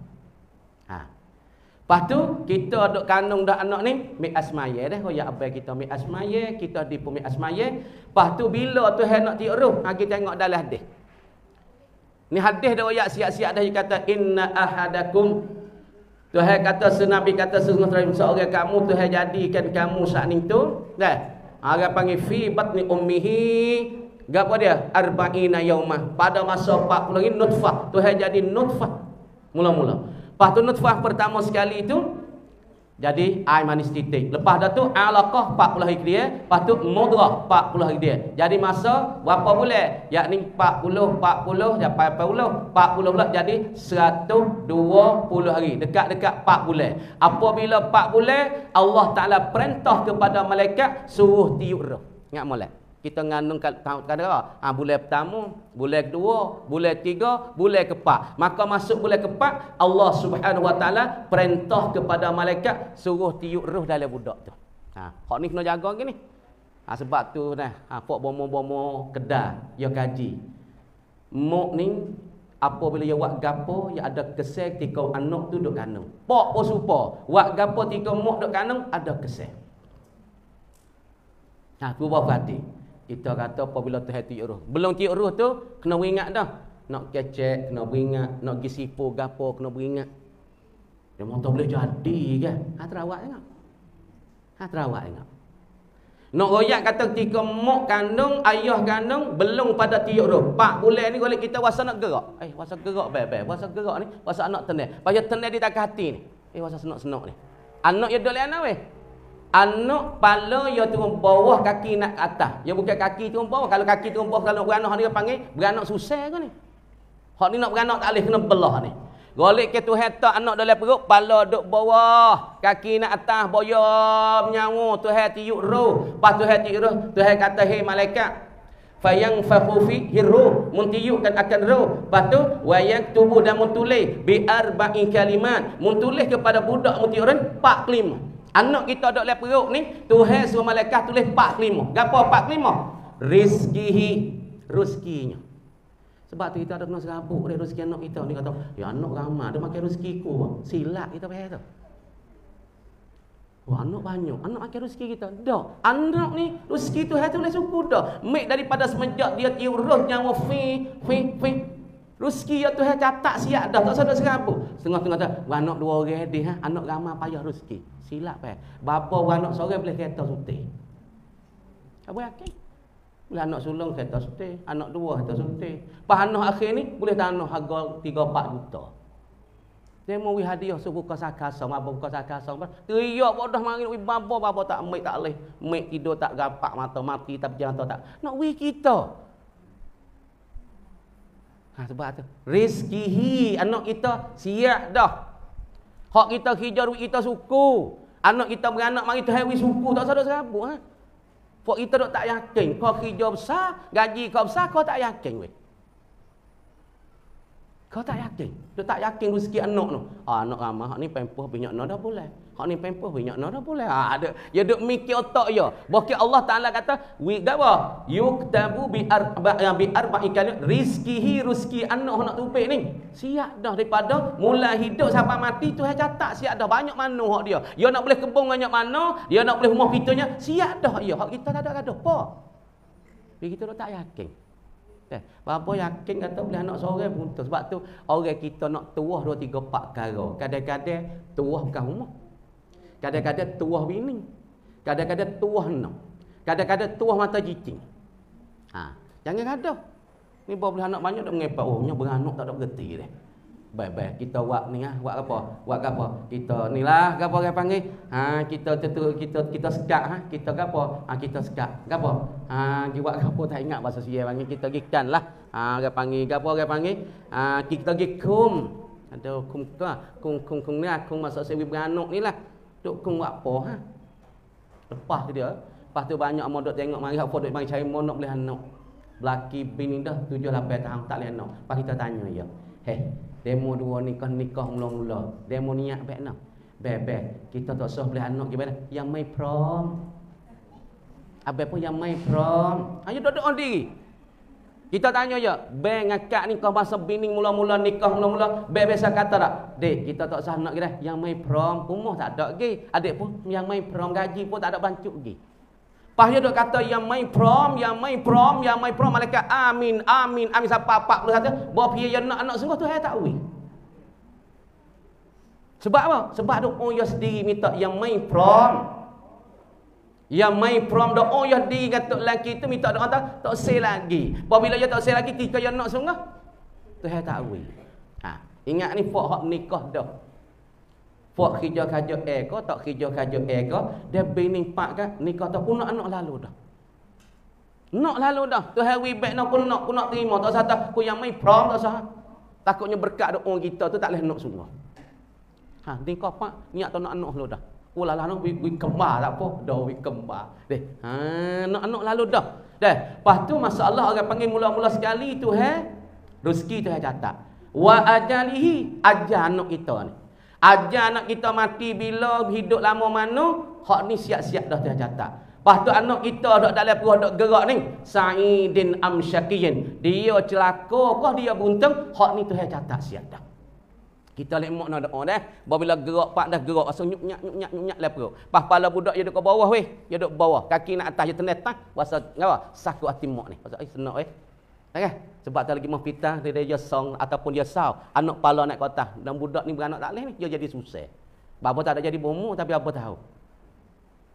Lepas tu, kita duduk kandung dah anak ni, mik asmaya dah. Oh ya abai kita mik asmaya, kita di pun mik asmaya. Lepas tu, bila Tuhan nak tiup roh, kita tengok dalam hadis. Ni hadis dah ayat siap-siap dah, dia kata, inna ahadakum. Tuhan kata, senabi kata, seorang kamu, Tuhan jadikan kamu saat ni tu. Dah. Orang panggil, fi batni ummihi. Apa dia? Arba'ina yaumah. Pada masa 40 ini, nutfah. Tuhan jadi nutfah. Mula-mula. Lepas tu nutfah pertama sekali itu jadi air manis titik. Lepas dah tu alaqah 40 hari dia, lepas tu mudrah 40 hari dia. Jadi masa berapa bulan? Yakni 40 sampai 40 pula jadi 120 hari. Dekat-dekat 4 bulan. Apabila 4 bulan Allah Taala perintah kepada malaikat suruh tiup roh. Ingat molek. Kita ngandung kadang bulan pertama, bulan kedua, bulan tiga, bulan keempat. Maka masuk bulan keempat, Allah Subhanahu Wa Taala perintah kepada malaikat suruh tiup roh dalam budak tu. Hak ni kena jaga gini. Sebab tu dah, pok bomo-bomo kedah dia kaji. Mok ni apabila dia buat gapo, dia ada kesal ketika anak tu duk kandung. Pok pun serupa, buat gapo ketika mok duk kandung ada kesal. Tu buat hati. Kita kata apabila Tuhan tiup roh. Belum tiup roh tu, kena beringat dah. Nak kecek, kena beringat. Nak pergi sipu, gapo, kena beringat. Dia motor boleh jadi kan? Terawak tengok. Terawak tengok. Nak royak kata ketika mak kandung, ayah kandung, belum pada tiup roh. 4 bulan ni kalau kita wasa nak gerak. Wasa gerak bebe. Wasa gerak ni, wasa anak tenang. Pasal tenang di tak hati ni. Wasa senok-senok ni. Anak dia duduk anak weh. Anak pala dia turun bawah, kaki nak atas. Dia bukan kaki turun bawah. Kalau kaki turun bawah, kalau beranak dia panggil beranak susah ke ni. Hak ni nak beranak tak boleh, kena belah ni. Golek ke Tuhan tak anak dalam perut, pala duk bawah, kaki nak atas, boya menyawa. Tuhan tiup roh. Pas Tuhan tiup roh, Tuhan kata, hei malaikat, fayang fahufi hiruh, muntiupkan akan roh. Lepas tu wayak tubuh dan muntulis bi arba'i kalimat, muntulis kepada budak muntiuran 4 kelima. Anak kita duduk dalam perut ni, Tuhan suruh malaikat tulis 4 kelima. Gapo 4 kelima? Rezekinya. Sebab tu kita ada kena serabut oleh rezeki anak kita. Ni kata, ya anak ramai, dia makan rezekiku. Silap kita pakai tu. Wah, anak banyak. Anak makan rezeki kita. Dah. Anak ni, rezeki tu hati boleh syukur dah. Mek daripada semenjak dia tiup roh nyawa fi. Rezeki yang Tuhan catat siap dah. Tak sadar serabut. Setengah-tengah tu, anak 2 orang dia, anak ramai payah rezeki. Silap Bapa anak seorang boleh kereta sutih. Tak boleh yakin. Boleh anak sulung kereta suntik, anak dua kereta suntik. Pas anak akhir ni boleh tanah harga 3-4 juta. Dia mau wi hadiah suruh buka sakasa, mabuk buka sakasa. Teriak bodoh mari wi babo tak amik tak leh. Mik tidur tak gapak mata mati tak berjalan tak. Nak wi kita. Sebab tu rizkihi anak kita siap dah. Hak kita kerja duit kita suku. Anak kita beranak mari tu hawi suku tak sadar serabut ha. Hak kita dok tak yakin. Kau kerja besar, gaji kau besar kau tak yakin weh. Kau tak yakin. Dok tak yakin rezeki anak tu. Anak ramah hak ni pempoh banyak nak dah boleh. Hak ni pempoh banyak nak dah boleh. Ada dia dok mikir otak ya. Bahkan Allah Taala kata, "Wi gawa yuktabu bi arba'i kalim rizkihi rezeki anak nak tupik ni." Siap dah daripada mula hidup sampai mati tu catat siap dah banyak mana hak dia. Dia nak boleh kebun banyak mana, dia nak boleh rumah kitanya, siap dah ya. Hak kita tak ada gaduh apa. Jadi kita dok tak yakin. Bapa yakin kata boleh anak seorang pun tu. Sebab tu orang kita nak tuah 2, 3, 4 perkara. Kadang-kadang tuah bukan rumah. Kadang-kadang tuah bini. Kadang-kadang tuah anak. Kadang-kadang tuah mata cicing. Jangan gaduh. Ni boleh anak banyak dak mengepak. Oh, nya beranak tak ada berhenti dah. Baik-baik kita buat ni buat apa? Buat apa? Kita nilah gapo orang panggil. Kita sekat kita gapo? Kita sekat. Gapo? Buat gapo tak ingat bahasa Sia panggil kita gikan lah. Orang panggil gapo orang panggil? Kita gikum. Ada kum ni kum masa sewi beranak ni lah. Duk kum buat apa Lepas tu dia, lepas tu banyak modok tengok mari apa duk mari cari monok boleh anak. Belaki bini dah 7-8 tahun tak boleh anak. Lepas kita tanya dia. Demo dua nikah mula-mula. Demo niat baik nak. Baik, kita tak usah boleh anak gimana? Yang mai prom. Abang pun yang mai prom. Ayo duduk on diri. Kita tanya je, bang ngakak ni kau masa bini mula-mula nikah mula-mula, bang biasa kata tak? Dek, kita tak usah nak gini. Yang mai prom, rumah tak ada lagi. Adik pun yang mai prom gaji pun tak ada bancuk lagi. Pas dia duk kata yang mai prom, malaikat amin sampai 41. Bawa pergi yang anak sungguh tu saya tak tahu. Sebab apa? Sebab duk dia sendiri minta yang mai prom. Yang mai prom dak dia diri kata lelaki tu minta doa tak say lagi. Apabila dia tak say lagi ketika yang nak sungguh tu saya tak tahu. Ingat ni fak hak nikah dah. Fak kerja-kerja tak kerja-kerja dia bini pak kan nikah tak pun nak anak lalu dah. Nak lalu dah. Tu hari back nak pun nak terima tak sah tak ku yang mai prom tak sah. Takutnya berkat doa kita tu tak leh nak sungguh. Nikah pak niat tak nak anak lalu dah. Ulah lah nak wi kembar tak apa. Dah wi kembar. Nak anak lalu dah. Lepas tu masalah orang panggil mula-mula sekali tu rezeki tu catat. Wa ajalihi ajal anak kita ni. Ajal anak kita mati bila hidup lama mana, hak ni siap-siap dah tercatat. Lepas tu anak kita dok dalam perut dok gerak ni, sa'idin am syaqiyin. Dia celaka kah dia buntung, hak ni tu catat siap dah. Kita lek mak nak doa dah. Bila gerak pak dah gerak rasa nyuk-nyuk dalam perut. Pas kepala budak dia duk ke bawah weh, dia duk bawah, kaki nak atas dia tenetah, rasa ngapa? Sakut hati mak ni. Rasa senak weh. Okay? Sebab tak lagi mau pitah dia song ataupun dia saw anak pala naik kota dan budak ni beranak tak leh ni dia jadi susah. Bapa tak ada jadi bomo tapi apa tahu.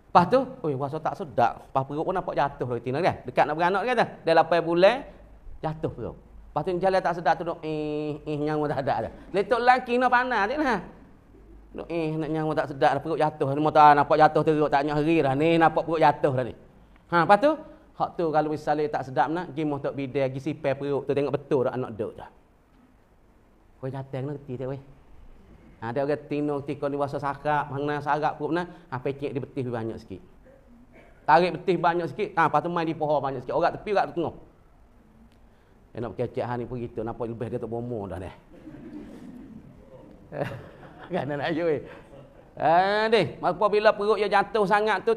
Lepas tu, rasa tak sedap. Pas perut pun nampak jatuh reti kan. Dekat nak beranak kata. Dah 8 bulan jatuh perut. Lepas tu jalan tak sedap tu duk nyawa tak ada dah. Letok lelaki nak panas dia. Duk nak nyawa tak sedap perut jatuh. Ni mata nampak jatuh teruk tak nyak hari dah ni nampak perut jatuh dah ni. Lepas tu hak tu kalau misalnya tak sedap nak, pergi motor bidai, pergi sipai perut tu tengok betul dah anak duk dah. Kau jateng nak reti dia weh. Ada orang tino ketika ni rasa sakak, hang sarap perut nah, pecek di betih banyak sikit. Tarik betih banyak sikit, lepas tu main di pohon banyak sikit. Orang tepi orang tengah. Dia nak kecek hang ni pergi tu nampak lebih dia tak bomo dah dah. Kan nak ayo weh. Deh, apabila perut dia jatuh sangat tu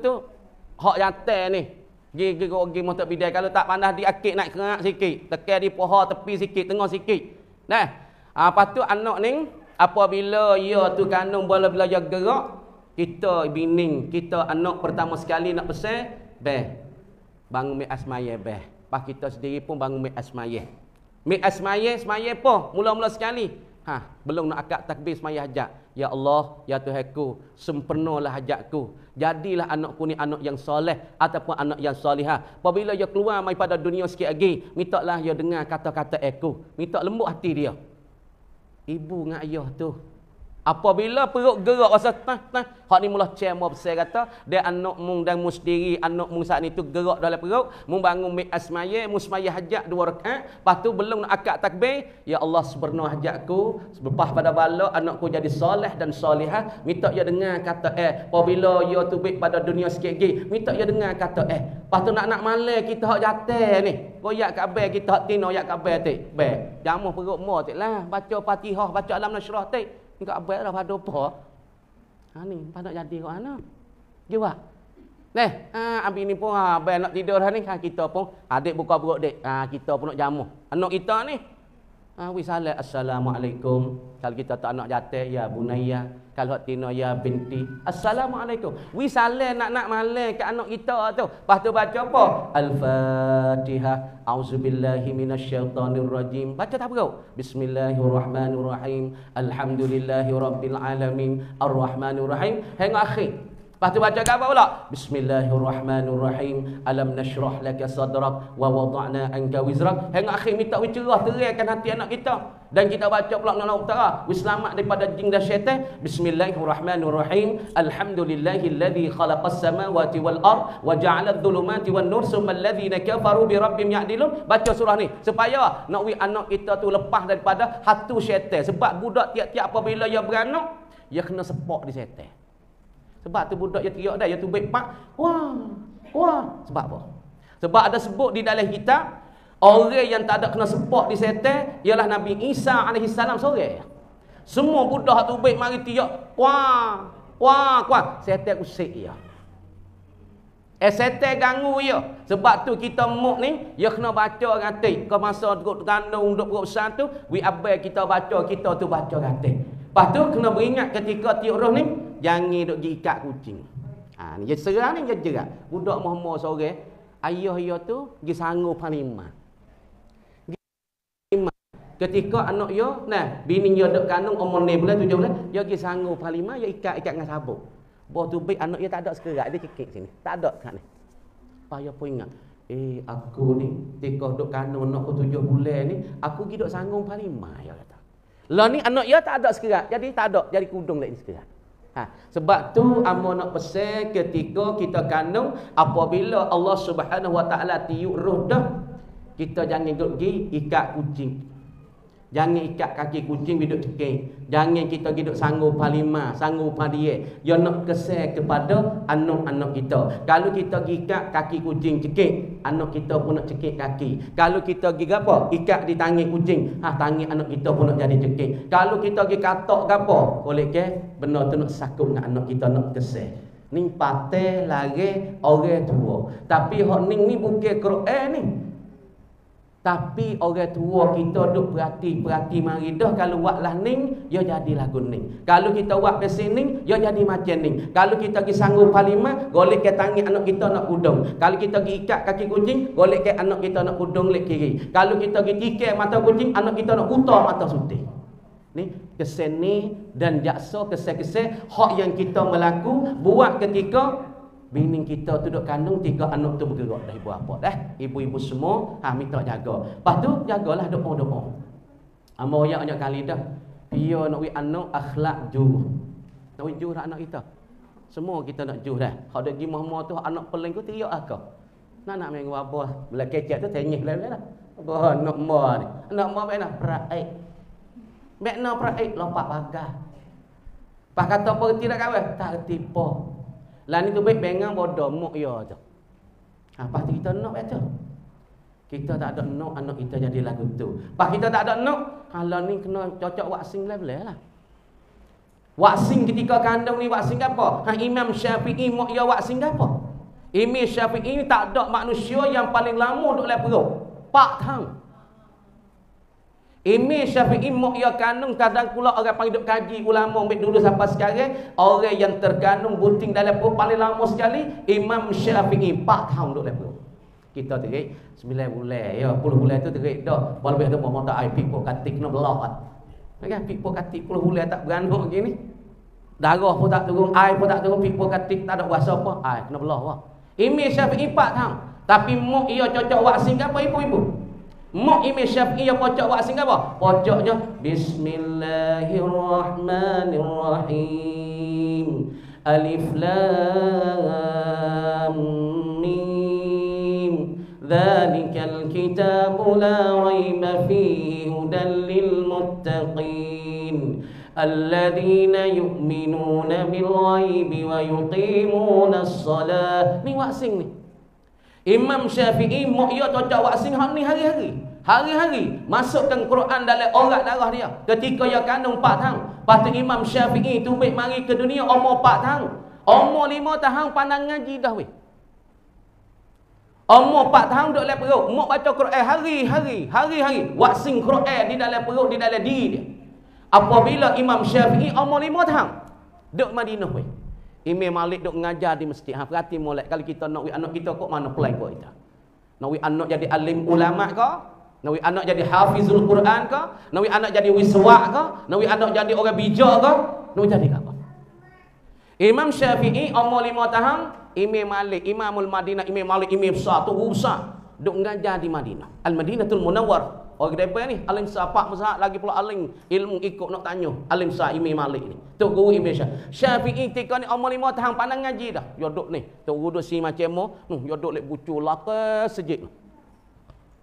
hak jateng ni. Gigi motor bidai kalau tak pandai diakik naik kerak sikit, tekan di pohon tepi sikit, tengah sikit. Lepas tu anak ni apabila ia tu kandung bila dia gerak, kita bining, kita anak pertama sekali nak pesan, bangun mi asmaya Pas kita sendiri pun bangun mi asmaya. Mi asmaya apa? Mula-mula sekali. Belum nak akad takbir semaya hajat. Ya Allah, ya Tuhanku, sempurnalah hajatku. Jadilah anakku ni anak yang soleh ataupun anak yang solihah. Apabila dia keluar daripada dunia sikit lagi, mintalah dia dengar kata-kata aku. Minta lembut hati dia. Ibu dengan ayah tu, apabila perut gerak rasa hak ni mula cema besar kata dia anak mung dan mu sendiri, anak mung saat ni tu gerak dalam perut, mung bangun mi asmaya, mu semaya hajat 2 rakaat, lepas tu belum nak akad takbir, ya Allah sebenar hajatku, lepas pada bala anakku jadi soleh dan solihah, minta dia dengar kata apabila dia tu baik pada dunia sikit lagi, minta dia dengar kata lepas tu nak malam kita hak jatuh ni, royak Kaabah kita hak tino yak Kaabah tik, baik, jamuh perut mo tiklah, baca Fatihah, baca Alam Nasrah tik. Engkau abang dah pada apa? Ni, pada jadi kat mana? Jawab. Abi ni pun abang nak tidur dah ni. Kita pun adik buka perut dik. Kita pun nak jamu. Anak kita ni. Wisalat assalamualaikum. Kalau kita tak nak jatuh ya bunaya. Kalau tina ya binti. Assalamualaikum. Wisalat nak malam ke anak kita tu. Lepas tu baca apa? Al-Fatihah. A'udzubillahi minasyaitonirrajim. Baca tak perlu? Bismillahirrahmanirrahim. Alhamdulillahirabbil alamin. Arrahmanirrahim. Hingga akhir. Lepas tu baca apa pula? Bismillahirrahmanirrahim. Alam nashrah laka sadrak wa wada'na anka wizrak. Hingga akhir minta wicerah teriakan hati anak kita. Dan kita baca pula Allah Ta'ala, selamat daripada jin dan syaitan. Bismillahirrahmanirrahim. Alhamdulillahilladzi khalaqas samawati wal ard wa ja'ala adh-dhulumati wan nur summa alladhina kafaru bi rabbihim ya'dilun. Baca surah ni supaya nak anak kita tu lepas daripada hatu syaitan. Sebab budak tiap-tiap apabila dia beranak, dia kena sepak di syaitan. Sebab tu budak dia teriak dah, dia tu baik pak. Wah. Sebab apa? Sebab ada sebut di dalam kitab, orang yang tak ada kena sepak di syaitan ialah Nabi Isa alaihi salam seorang. Semua budak tu baik mari teriak, wah. Syaitan usik dia. Syaitan ganggu dia. Sebab tu kita muk ni, dia kena baca ratik. Kau masa duduk kandung, duduk perut besar tu, abai kita baca, kita tu baca ratik. Lepas tu kena beringat ketika tiup roh ni, jangan duk pergi ikat kucing. Ni dia serang ni dia jerat. Budak Muhammad seorang, ayah dia tu pergi sanggup panglima. Ketika anak dia, bini dia duk kandung umur 6 bulan, 7 bulan, dia pergi sanggup panglima, dia ikat dengan sabuk. Bawa tu baik anak dia tak ada sekerat, dia cekik sini. Tak ada kat ni. Payah pun ingat. Aku ni, ketika duk kandung anak aku 7 bulan ni, aku pergi duk sanggup panglima, dia kata. Lah ni anak dia tak ada sekerat, jadi tak ada, jadi kudung lagi sekerat. Sebab tu amo nak pesan ketika kita kandung, apabila Allah Subhanahu Wa Taala tiup roh dah, kita jangan duduk pergi ikat kucing. Jangan ikat kaki kucing duduk cekik. Jangan kita duduk sanggup palima, sanggup padie. Dia nak kesan kepada anak-anak kita. Kalau kita ikat kaki kucing cekik, anak kita pun nak cekik kaki. Kalau kita pergi apa? Ikat di tangan kucing, tangan anak kita pun nak jadi cekik. Kalau kita pergi katok ke apa? Boleh ke? Benar tu nak sakut dengan anak kita, nak kesan. Ni patah lari orang tua. Tapi hak ni bukan Quran ni. Tapi orang tua kita duk perhati mari dah, kalau buat lah ning, dia jadi lagu ning. Kalau kita buat besi ning, dia jadi macam ning. Kalau kita pergi sanggup palima, golek ke tangan anak kita nak kudung. Kalau kita pergi ikat kaki kucing, golek ke anak kita nak kudung lek kiri. Kalau kita pergi tikar mata kucing, anak kita nak putar mata sutih. Ni kesan ni dan jaksa kesan-kesan hak yang kita melaku buat ketika bini kita tu duduk kandung, 3 anak tu bergerak dah ibu apa dah. Ibu-ibu semua minta jaga. Lepas tu jagalah doa-doa. Amo banyak kali dah. Dia nak wi anak akhlak jujur. Nak wi jujur anak kita. Semua kita nak jujur dah. Hak dak gi mahmah tu anak peling tu teriak akak. Nak main apa? Belah kecek tu tenyih lah. Apa anak ma ni? Anak ma mana? Praik. Makna praik lompat pagar. Pak kata apa reti dak kawan? Tak reti apa. Lah ni tu baik bengang bodoh muk ya tu. Apa kita nak baca? Kita tak ada nak anak kita jadi lagu tu. Pak kita tak ada nak, kalau ni kena cocok waksing lah boleh lah. Waksing ketika kandung ni waksing apa? Imam Syafi'i muk ya waksing apa? Imam Syafi'i ni tak ada manusia yang paling lama duk dalam perut. 4 tahun. Imam Syafi'i muk ya kandung, kadang pula orang panggil duk kaji ulama ambil dulu sampai sekarang, orang yang terkandung bunting dalam perut paling lama sekali Imam Syafi'i 4 tahun duk dalam perut. Kita terik 9 bulan ya, 10 bulan tu terik dah. Walaupun tu mau tak ai pipuk katik kena belah. Kan pipuk katik 10 bulan tak beranak gini. Darah pun tak turun, air pun tak turun, pipul katik tak ada kuasa apa. Air kena belah wah. Imam Syafi'i 4 tahun. Tapi muk ia cocok waksin ke apa ibu-ibu? Muk Imam Syafi'i ia pocok waksin ke apa? Pocoknya Bismillahirrahmanirrahim. Alif lam mim. Dzalikal kitabu la raiba fihi hudan lil muttaqin. Alladzina yu'minuna bil ghaibi wa yuqimuna as-salah. Ni waksin ni. Imam Syafi'i mak ia cocok waksin hak ni hari-hari. Hari-hari masukkan Quran dalam orat darah dia. Ketika ia kandung 4 tahun. Lepas tu Imam Syafi'i tu mari ke dunia umur 4 tahun. Umur 5 tahun pandang ngaji dah weh. Umur 4 tahun duduk dalam perut. Mak baca Quran hari-hari. Waksin Quran di dalam perut, di dalam diri dia. Apabila Imam Syafi'i umur 5 tahun duduk Madinah weh. Imam Malik duduk mengajar di masjid. Ha, perhati molek kalau kita nak anak kita kok mana plan kok kita. Nak anak jadi alim ulama ke? Nak anak jadi hafizul Quran ke? Nak anak jadi wiswa' ke? Nak anak jadi orang bijak ke? Nak jadi apa? Imam Syafi'i umur 5 tahun, Imam Malik, Imamul Madinah, Imam Malik, Imam besar tu besar duduk mengajar di Madinah. Al-Madinatul Munawwar. Orang depan ni alim sapak mazhab lagi pula alim ilmu ikut nak tanya alim sah Imam Malik ni tok guru Imam Syafi'i ketika ni umur 5 tahun pandang ngaji dah yo duk ni tok guru duk si macam mo yo duk lek bucu laka sejik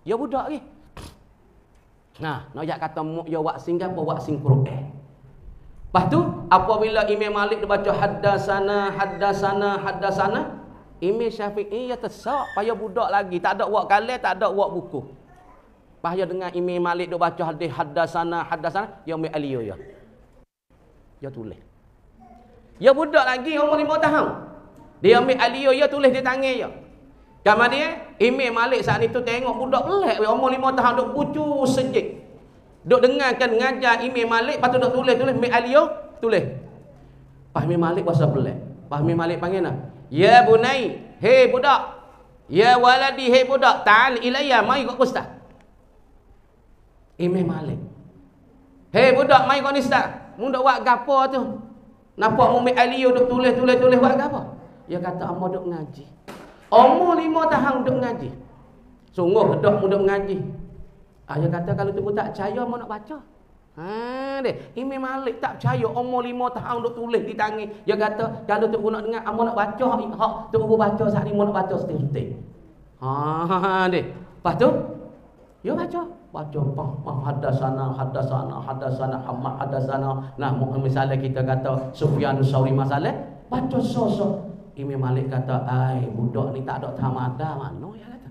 ya budak ni nah nak jak kata mu yo waksin apa waksin Quran. Lepas tu apabila Imam Malik dia baca haddasana Imam Syafi'i ya tersak payah budak lagi tak ada wak kalam tak ada wak buku. Pahaya dengan Imam Malik duk baca hadis haddasana ya ambil aliyah ya. Ya tulis. Ya budak lagi umur 5 tahun. Dia ambil aliyah ya tulis di tangan ya. Kemudian Imam Malik saat itu tengok budak pelik umur 5 tahun duk pucu sejik. Duk dengarkan ngajar Imam Malik lepas tu duk tulis ambil aliyah tulis. Pas Imam Malik bahasa pelik. Pas Imam Malik panggil nak. Ya bunai, hei budak. Ya waladi, hei budak, ta'al ilayya mai kau ustaz. Imam Malik. Hei budak mai kau ni ustaz. Mu dak buat gapo tu? Nampak mu ambil aliyah duk tulis buat gapo? Dia kata amu duk ngaji. Umur 5 tahun duk ngaji. Sungguh kedak mu duk ngaji. Dia kata kalau tu tak percaya amu nak baca. Ha deh, Imam Malik tak percaya umur 5 tahun duk tulis di tangan. Dia kata kalau tu nak dengar amu nak baca hak tu baca saat ni mu nak baca seting-seting. Ha deh. Lepas tu dia baca haddasana Hamad haddasana. Nah, misalnya kita kata Sufyan Tsauri masalah, baca so. Imam Malik kata, "Ai, budak ni tak ada tamada mana ya kata."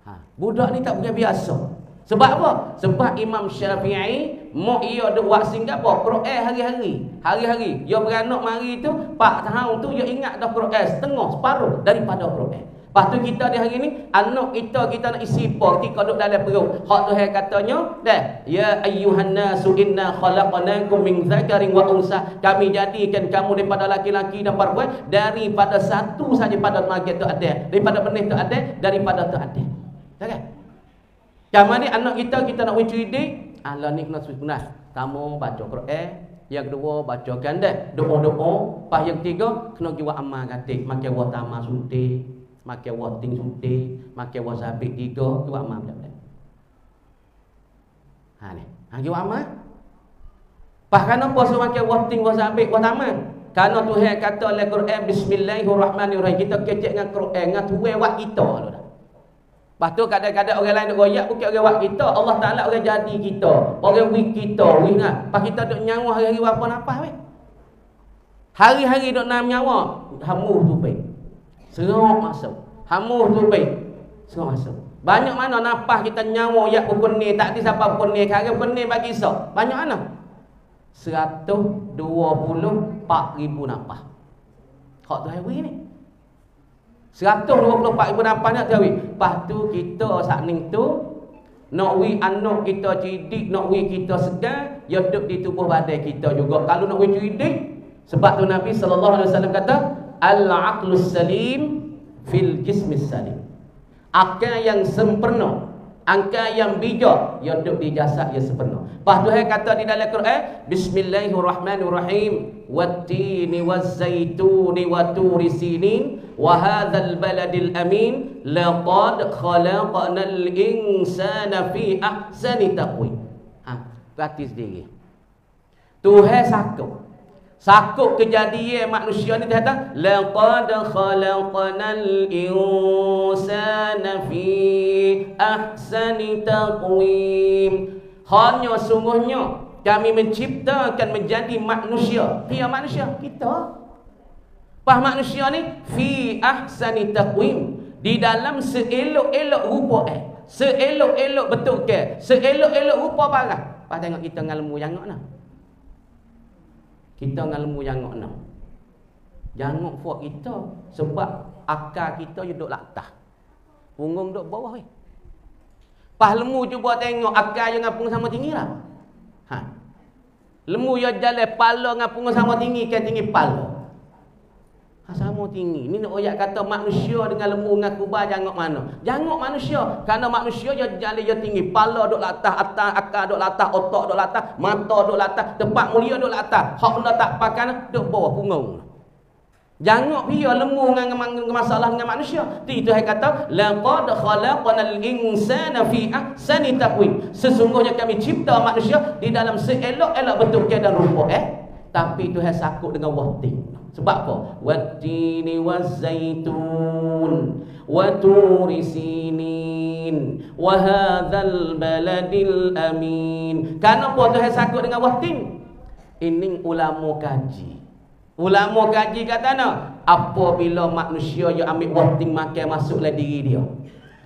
Ha, budak ni tak punya biasa. Sebab apa? Sebab Imam Syafi'i mak ia duk waksin gapo? Quran hari-hari. Hari-hari. Dia beranak mari tu 4 tahun tu dia ingat dah Quran setengah separuh daripada Quran. Lepas tu kita di hari ni anak kita nak isi por ketika duduk dalam perut. Hak Tuhan katanya dah ya ayyuhan nasu inna khalaqnakum min dzakarin wa unsa. Kami jadikan kamu daripada laki-laki dan perempuan daripada satu saja pada magnet tu ada. Daripada benih tu ada, daripada tu ada. Jangan. Kamu ni anak kita nak wujud ide, Allah ni kena sunat. Kamu baca Quran, yang kedua baca ganda, doa-doa, pas yang ketiga kena jiwa amal katik, makan wa tama suntik. Makan wating suntik, makan wasabik 3, tu amal macam mana? Ha ni. Ha jiwa amal. Pas kenapa suruh makan wating wasabik watama? Karena Tuhan kata dalam Quran bismillahirrahmanirrahim. Kita kecek dengan Quran, dengan Tuhan wak kita tu dah. Lepas tu kadang-kadang orang lain duk royak bukan orang wak kita, Allah Taala orang jadi kita, orang wik kita, wik nah. Pas kita duk nyawa hari-hari apa nafas weh. Hari-hari duk nam nyawa, hamu tu baik. Serok masuk. Hamuh tu baik. Serok masuk. Banyak mana nafas kita nyawa yak pukul ni. Tak ada siapa pukul ni. Kali pukul ni bagi sok. Banyak mana? 124,000 nafas. Hak tu hari ni. 124,000 nafas nak tahu. Lepas tu kita saat ni tu nak wi anak kita cidik, nak wi kita segar, ya duduk di tubuh badan kita juga. Kalau nak wi cidik, sebab tu Nabi sallallahu alaihi wasallam kata al-aqlus salim fil jismis salim. Akal yang sempurna, angka yang bijak, ia duduk di jasad ia sepenuh. Lepas Tuhan kata di dalam Quran, Bismillahirrahmanirrahim, wattini wazzaituni wa turi sinin wa hadzal baladil amin laqad khalaqnal insana fi ahsani taqwim. Perhati sendiri. Tuhan sakut kejadian manusia ni. Dia kata laqad khalaqnal insana fi ahsani taqwim. Hanya sungguhnya kami menciptakan menjadi manusia. Dia manusia kita. Pas manusia ni fi ahsani taqwim, di dalam seelok-elok rupa seelok-elok betul ke, seelok-elok rupa barang. Pas tengok kita ngalmu jangok nah. Kita ngalmu jangok nah. Jangok fuak kita sebab akal kita duduk latah. Punggung duduk bawah weh. Pas lemu cuba tengok akal yang ngapung sama tinggi lah. Lemu yang jalan pala ngapung sama tinggi kan tinggi pala. Sama tinggi. Ni nak oyak kata manusia dengan lembu dengan kubah jangok mana? Jangok manusia. Kerana manusia dia jalan dia tinggi. Pala duk latah, atas akal duk latah, otak duk latah, mata duk latah, tempat mulia duk latah. Hak benda tak pakan duk bawah punggung. Jangok dia lembu dengan masalah dengan manusia. Itu yang kata laqad khalaqnal insana fi ahsani taqwim. Sesungguhnya kami cipta manusia di dalam seelok-elok bentuk dan rupa. Tapi Tuhan sakut dengan wahting. Sebab apa? Wattini wazzaitun wa turi sinin wa hadzal baladil amin. Kenapa Tuhan sakut dengan wahting? Ini ulama kaji. Ulama kaji kata nak, apabila manusia yang ambil wahting makan masuk dalam diri dia,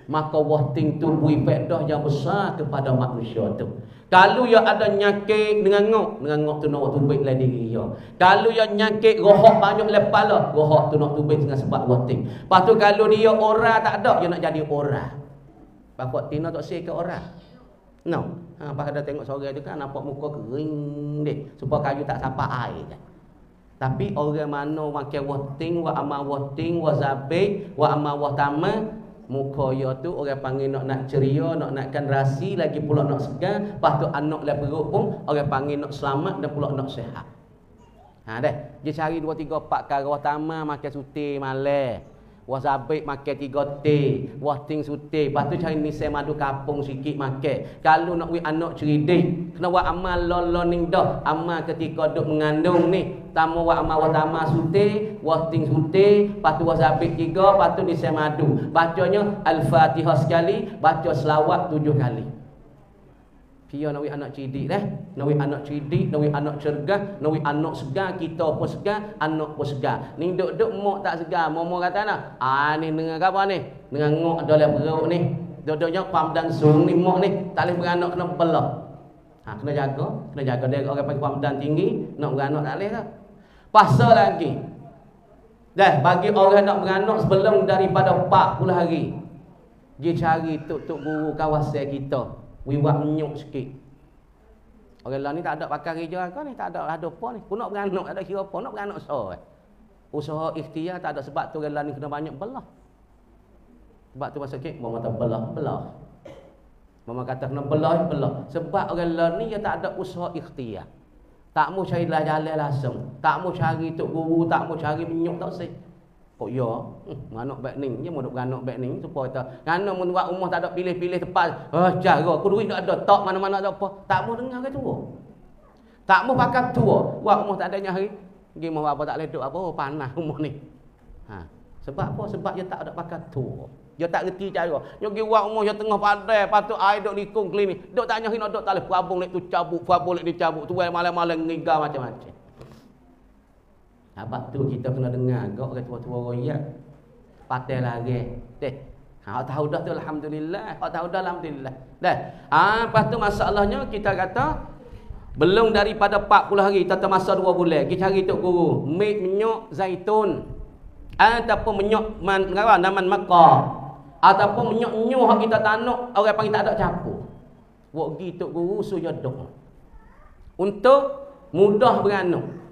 maka wahting tu beri faedah yang besar kepada manusia tu. Kalau yang ada nyakit dengan ngok tu nak tubik dalam diri dia. Kalau yang nyakit rohak banyak dalam kepala, rohak tu nak tubik dengan sebab wahting. Lepas tu kalau dia orang tak ada, dia nak jadi orang. Bapak Tina tak say ke orang. No. Pas ada tengok sore tu kan nampak muka kering dia. Supaya kayu tak sampai air kan. Tapi orang mana makan wahting, wa amal wahting, wa zabik, wa amal wahtama, muka dia tu orang panggil nak ceria, nakkan rasi, lagi pula nak segar. Lepas tu anak dalam perut pun orang panggil nak selamat dan pula nak sihat. Dah. Dia cari 2 3 4 perkara utama, makan suti malam. Wasabik makan 3 teh, wahting suti. Lepas tu cari nisai madu kapung sikit makan. Kalau nak wi anak cerdik, kena buat amal lolon ning dah. Amal ketika duk mengandung ni, tamu buat amal utama suti, wahting suti, lepas tu wasabik 3, lepas tu nisai madu. Bacanya Al-Fatihah sekali, baca selawat 7 kali. Dia nak wi anak cerdik dah. Nak wi anak cerdik, nak wi anak cergas, nak wi anak segar, kita pun segar, anak pun segar. Ni duk-duk mak tak segar. Mama kata nak, ni dengan apa ni? Dengan ngok dalam perut ni. Duk-duknya pam dan sung ni mak ni. Tak boleh beranak kena belah. Kena jaga dia orang panggil pam dan tinggi, nak beranak tak boleh dah. Pasal lagi. Dah bagi orang nak beranak sebelum daripada 40 hari. Dia cari tok-tok guru kawasan kita. Wiwak menyuk sikit. Orang lain ni tak ada pakar kerja kau ni, tak ada apa ni. Pun nak beranak, tak ada kira apa, nak beranak so. Usaha ikhtiar tak ada sebab tu orang lain ni kena banyak belah. Sebab tu masa sikit, mama kata belah. Mama kata kena belah. Sebab orang lain ni dia tak ada usaha ikhtiar. Tak mau cari jalan langsung. Tak mau cari tok guru, tak mau cari menyuk tak sih. Kok ya, anak baik ni, dia mau duk beranak baik ni supaya kata, kerana mun buat rumah tak ada pilih-pilih tepat. Cara aku duit tak ada, tak mana-mana tak apa. Tak mau dengar ke tua. Tak mau pakai tua. Buat rumah tak ada nyari. Pergi mau apa tak leduk apa, panas rumah ni. Sebab apa? Sebab dia tak ada pakai tua. Dia tak reti cara. Dia pergi buat rumah dia tengah padai, patut air duk likung klinik. Duk tak nyari nak duk tak boleh perabung lek tu cabut, perabung lek dicabut. Tu malam-malam ngigau macam-macam. Sebab tu kita kena dengar agak orang tua-tua royak. Patai lagi. Hak tahu dah tu alhamdulillah. Hak tahu dah alhamdulillah. Dah. Lepas tu masalahnya kita kata belum daripada 40 hari, tata masa 2 bulan. Kita cari tok guru, minyak zaitun ataupun minyak naman Makkah ataupun minyak nyuh hak kita tanuk orang panggil tak ada campur. Wak gi tok guru suruh doa. Untuk mudah beranak.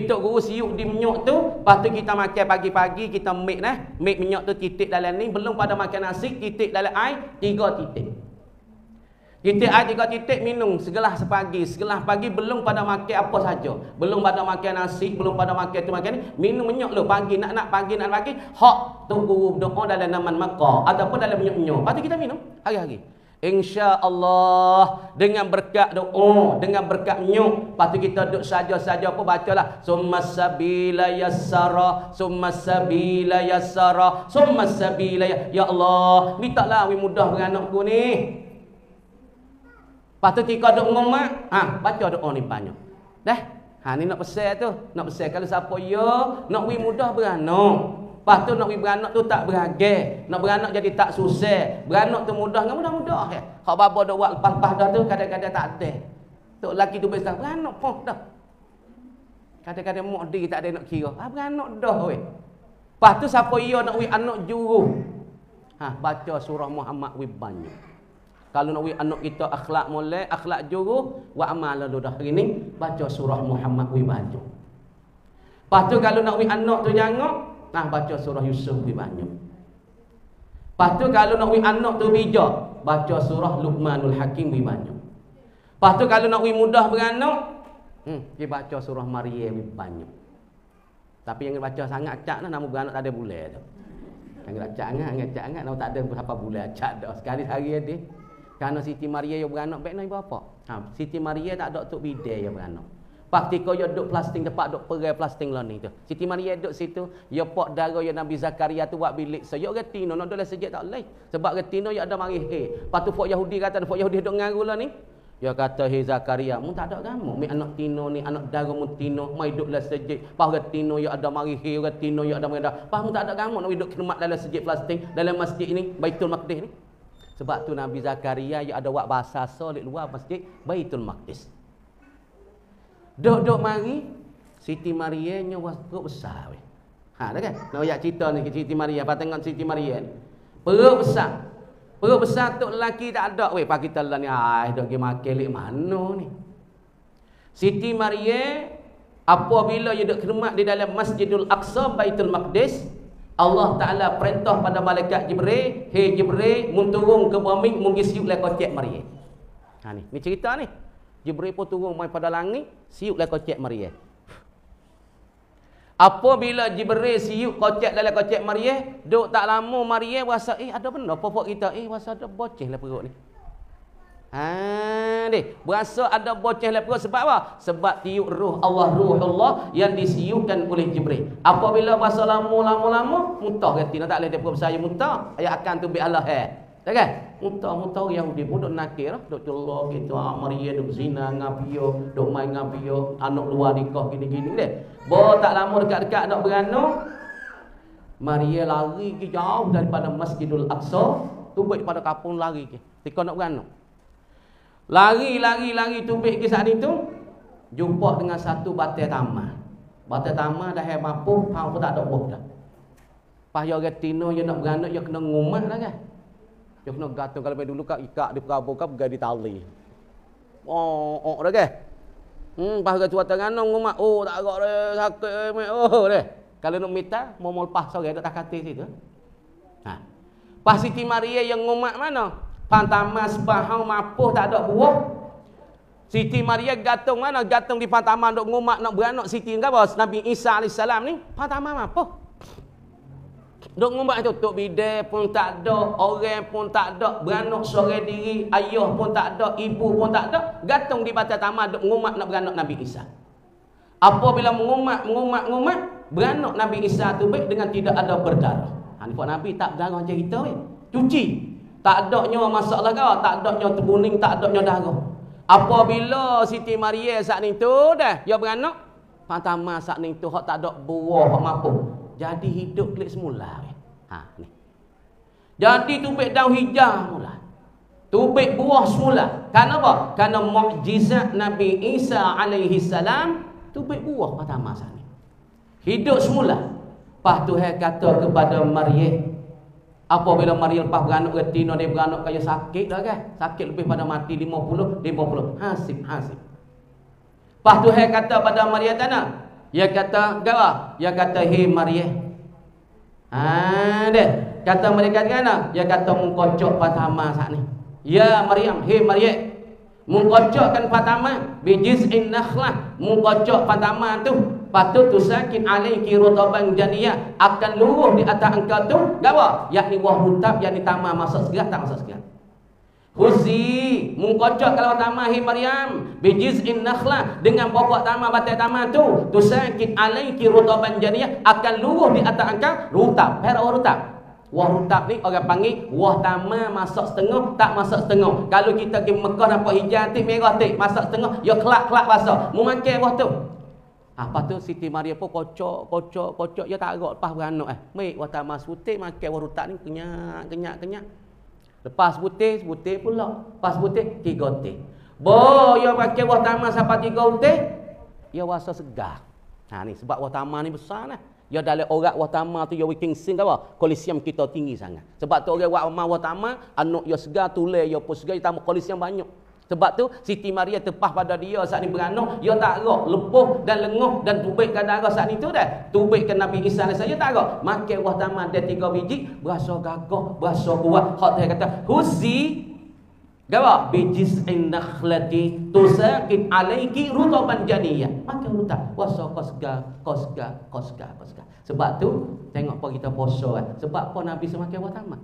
Tok Guru siuk di minyak tu, lepas tu kita makan pagi-pagi, kita mix mix minyak tu titik dalam ni, belum pada makan nasi, titik dalam air 3 titik. Titik air 3 titik, minum segelas pagi belum pada makan apa saja. Belum pada makan nasi, belum pada makan tu makan ni, minum minyak lu pagi nak pagi, hak Tok Guru doa dalam naman Makkah ataupun dalam minyak-minyak. Lepas tu kita minum hari-hari. InsyaAllah dengan berkat doa, dengan berkat minyak, lepas tu kita duduk saja-saja apa bacalah summas sabila yassara, summas sabila yassara, summas sabila ya Allah, mintalah wi mudah beranakku ni. Lepas tu tika duk ngomak, baca doa ni banyak. Dah. Ni nak pesan tu, nak pesan kalau siapa ya nak wi mudah beranak. Lepas tu nak wi beranak tu tak beragai, nak beranak jadi tak susah. Beranak tu mudah, mudah-mudah ya. Hak bapa dak buat lepas-lepas dah tu kadang-kadang tak ada. Tok laki tu besar beranak pun dah. Kadang-kadang mak dia tak ada nak kira. Beranak dah weh. Lepas tu siapa ya nak wi anak juru. Baca surah Muhammad wi banyak. Kalau nak wi anak kita akhlak molek, akhlak juru, wa amal lu dah hari ni baca surah Muhammad wi banyak. Lepas tu kalau nak wi anak tu jangok, baca surah Yusuf wi banyak. Lepas tu kalau nak wi anak tu bijak, baca surah Luqmanul Hakim wi banyak. Lepas tu kalau nak wi mudah beranak, dia baca surah Maryam wi banyak. Tapi yang baca sangat acak nama beranak tak ada bulan tu. Yang acak sangat nama tak ada berapa bulan acak dah. Sekali hari ada. Kerana Siti Maria yang beranak baik nak ibu apa? Siti Maria tak ada tok bidai yang beranak. Paktika yo duk plastik tepat duk perai plastik lah ni tu. Siti Maria duk situ, yo pak darah yo Nabi Zakaria tu buat bilik. So yo retino nak dalam sejak tak leh. Sebab retino yo ada mari Lepas tu fok Yahudi kata fok Yahudi duk ngaru lah ni. Yo kata hei Zakaria, mu tak ada gamu. Mi anak tino ni, anak darah mu tino, mai duk dalam sejak. Pas retino yo ada mari retino yo ada mari dah. Pas mu tak ada gamu nak duk khidmat dalam sejak plastik dalam masjid ini, Baitul Maqdis ni. Sebab tu Nabi Zakaria yang ada buat bahasa solid luar masjid Baitul Maqdis. Duk mari Siti Maria nya perut besar weh. Dah kan? Nak ayat cerita ni ke Siti Maria, apa tengok Siti Maria ni. Perut besar. Perut besar tu lelaki tak ada weh. Pak kita lah ni duk pergi makan lek mana ni. Siti Maria apabila dia duk khidmat di dalam Masjidul Aqsa Baitul Maqdis, Allah Ta'ala perintah pada malaikat Jibril, hei Jibril, mun turun ke bumi, mun siup le kocek Maria. Ni cerita ni. Jibril pun turun mai pada langit, siup le kocek Maria. Apabila Jibril siup kocek dalam kocek Maria, duk tak lama Maria rasa ada benda popok kita, rasa ada boceh lah perut ni. Berasa ada bocah dalam perut sebab apa? Sebab tiup ruh Allah yang disiupkan oleh Jibril. Apabila berasa lama muntah kata tak boleh dia perut saya muntah, ayat akan tu bi Allah tak kan? Muntah Yahudi pun duk nakir, duk celok gitu, Maria duk zina ngapio, duk main ngapio, anak luar nikah gini-gini deh. Tak lama dekat-dekat nak beranak, Maria lari ke jauh daripada Masjidul Aqsa, tubik pada kampung lari ke. Tika nak beranak. Lari tubik ke saat itu, jumpa dengan satu batai tamah. Batai tamah dah mampu, hang pun tak ada buah dah. Pas yo retino yo nak beranak yo kena ngumat dah kan. Yo kena gantung kalau dulu kak ikat di perabot kap gadi tali. Dah kan. Pas ke cuaca ngano ngumat, tak agak dah sakit deh. Kalau nak minta mau lepas sore dak tak kate situ. Pas Siti Maria yang ngumat mana? Pantama sebahau mapuh tak ada buah. Siti Maria gantung mana? Gantung di pantama duk ngumak nak beranak Siti bos Nabi Isa AS ni pantama mapuh. Duk ngumak tu tok bidai pun tak ada, orang pun tak ada, beranak seorang diri, ayah pun tak ada, ibu pun tak ada, gantung di pantama duk ngumak nak beranak Nabi Isa. Apabila mengumak beranak Nabi Isa tu baik dengan tidak ada berdarah. Ni pak Nabi tak berdarah cerita weh. Cuci. Tak adanya masalah kau, tak adanya terbuning, tak adanya darah. Apabila Siti Maria saat ni tu dah, dia beranak, pantama saat ni tu hak tak ada buah hak mampu. Jadi hidup klik semula. Ni. Jadi tubik daun hijau mula. Tubik buah semula. Kenapa apa? Kerana mukjizat Nabi Isa alaihi salam tubik buah pantama saat ni. Hidup semula. Pas Tuhan kata kepada Maria, apabila Maria lepas beranak retino dia beranak kaya sakit dah kan? Sakit lebih pada mati 50. Hasib. Pas Tuhan kata pada Maria tanah, Ya kata gawa, ya kata he Maryam. Deh. Kata mereka kan, ya kata mengkocok Fatimah saat ni. Ya Maryam, he Maryam. Mengkocokkan Fatimah bijiz'in nakhlah, mengkocok Fatimah tu. Patut tu sakit alaiki rutaban janiyah, akan luruh di atas engkau tu gawa, yakni wah rutab, yakni tamar masuk segar tak masuk segar. Huzi mengkocok kalau tamar hi Maryam bijiz'in nakhlah, dengan pokok tamar batai tamar tu sakit alaiki rutaban janiyah, akan luruh di atas engkau rutab. Wah rutab. Wah rutab ni orang panggil wah tamar masuk setengah tak masuk setengah. Kalau kita pergi Mekah nampak hijau tik merah tik masuk setengah, ya kelak-kelak basah. Mu makan wah tu. Apa tu Siti Maryam pun kocok ya tak agak lepas beranak Baik wah tamar putih makan wah rutab ni kenyak. Lepas putih pula. Lepas putih 3 teh. Bo ya pakai wah tamar sampai 3 teh, ya rasa segar. Ni sebab wah tamar ni besar nah. Ya dalam orang wah tamar tu ya wiking sing apa? Kalsium kita tinggi sangat. Sebab tu orang wah tamar anak ya segar, tulang ya pun segar, tambah kalsium banyak. Sebab tu Siti Maryam tepah pada dia saat ni beranak, dia tak agak lepuh dan lenguh dan tubikkan darah saat ni tu dah. Tubikkan Nabi Isa saja tak agak. Makan wah tamar dia 3 biji, berasa gagah, berasa kuat. Hak dia kata, "Huzi gawa bijiz'in nakhlati tusaqit alaiki rutaban janiyah." Makan rutab, puasa kau segar. Sebab tu tengok apa kita puasa Sebab apa Nabi semakin wah tamar?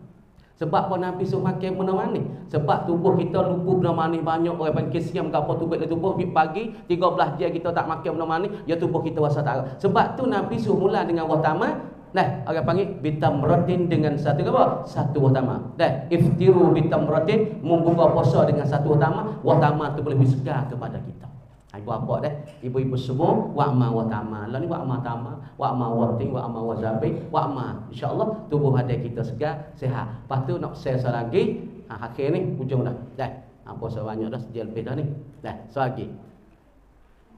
Sebab apa Nabi suruh makan benda manis? Sebab tubuh kita lupa benda manis banyak. Orang panggil siam ke apa tubuh tubuh pagi 13 jam kita tak makan benda manis, ya tubuh kita rasa tak. Sebab tu Nabi suruh mula dengan wah tamar. Orang panggil bitamratin dengan satu apa? Satu wah tamar. Iftiru bitamratin, membuka puasa dengan satu wah tamar. Wah tamar tu boleh segar kepada kita. Ibu apa ibu-ibu semua wa'ma wa tamar. Lah ni wa'ma tamar, wa'ma wating, wa'ma wazabi, wa'ma. Insya-Allah tubuh hati kita segar, sihat. Lepas tu nak share lagi. Akhir ni hujung dah. Puasa banyak dah, sejak lebih dah ni. Selagi.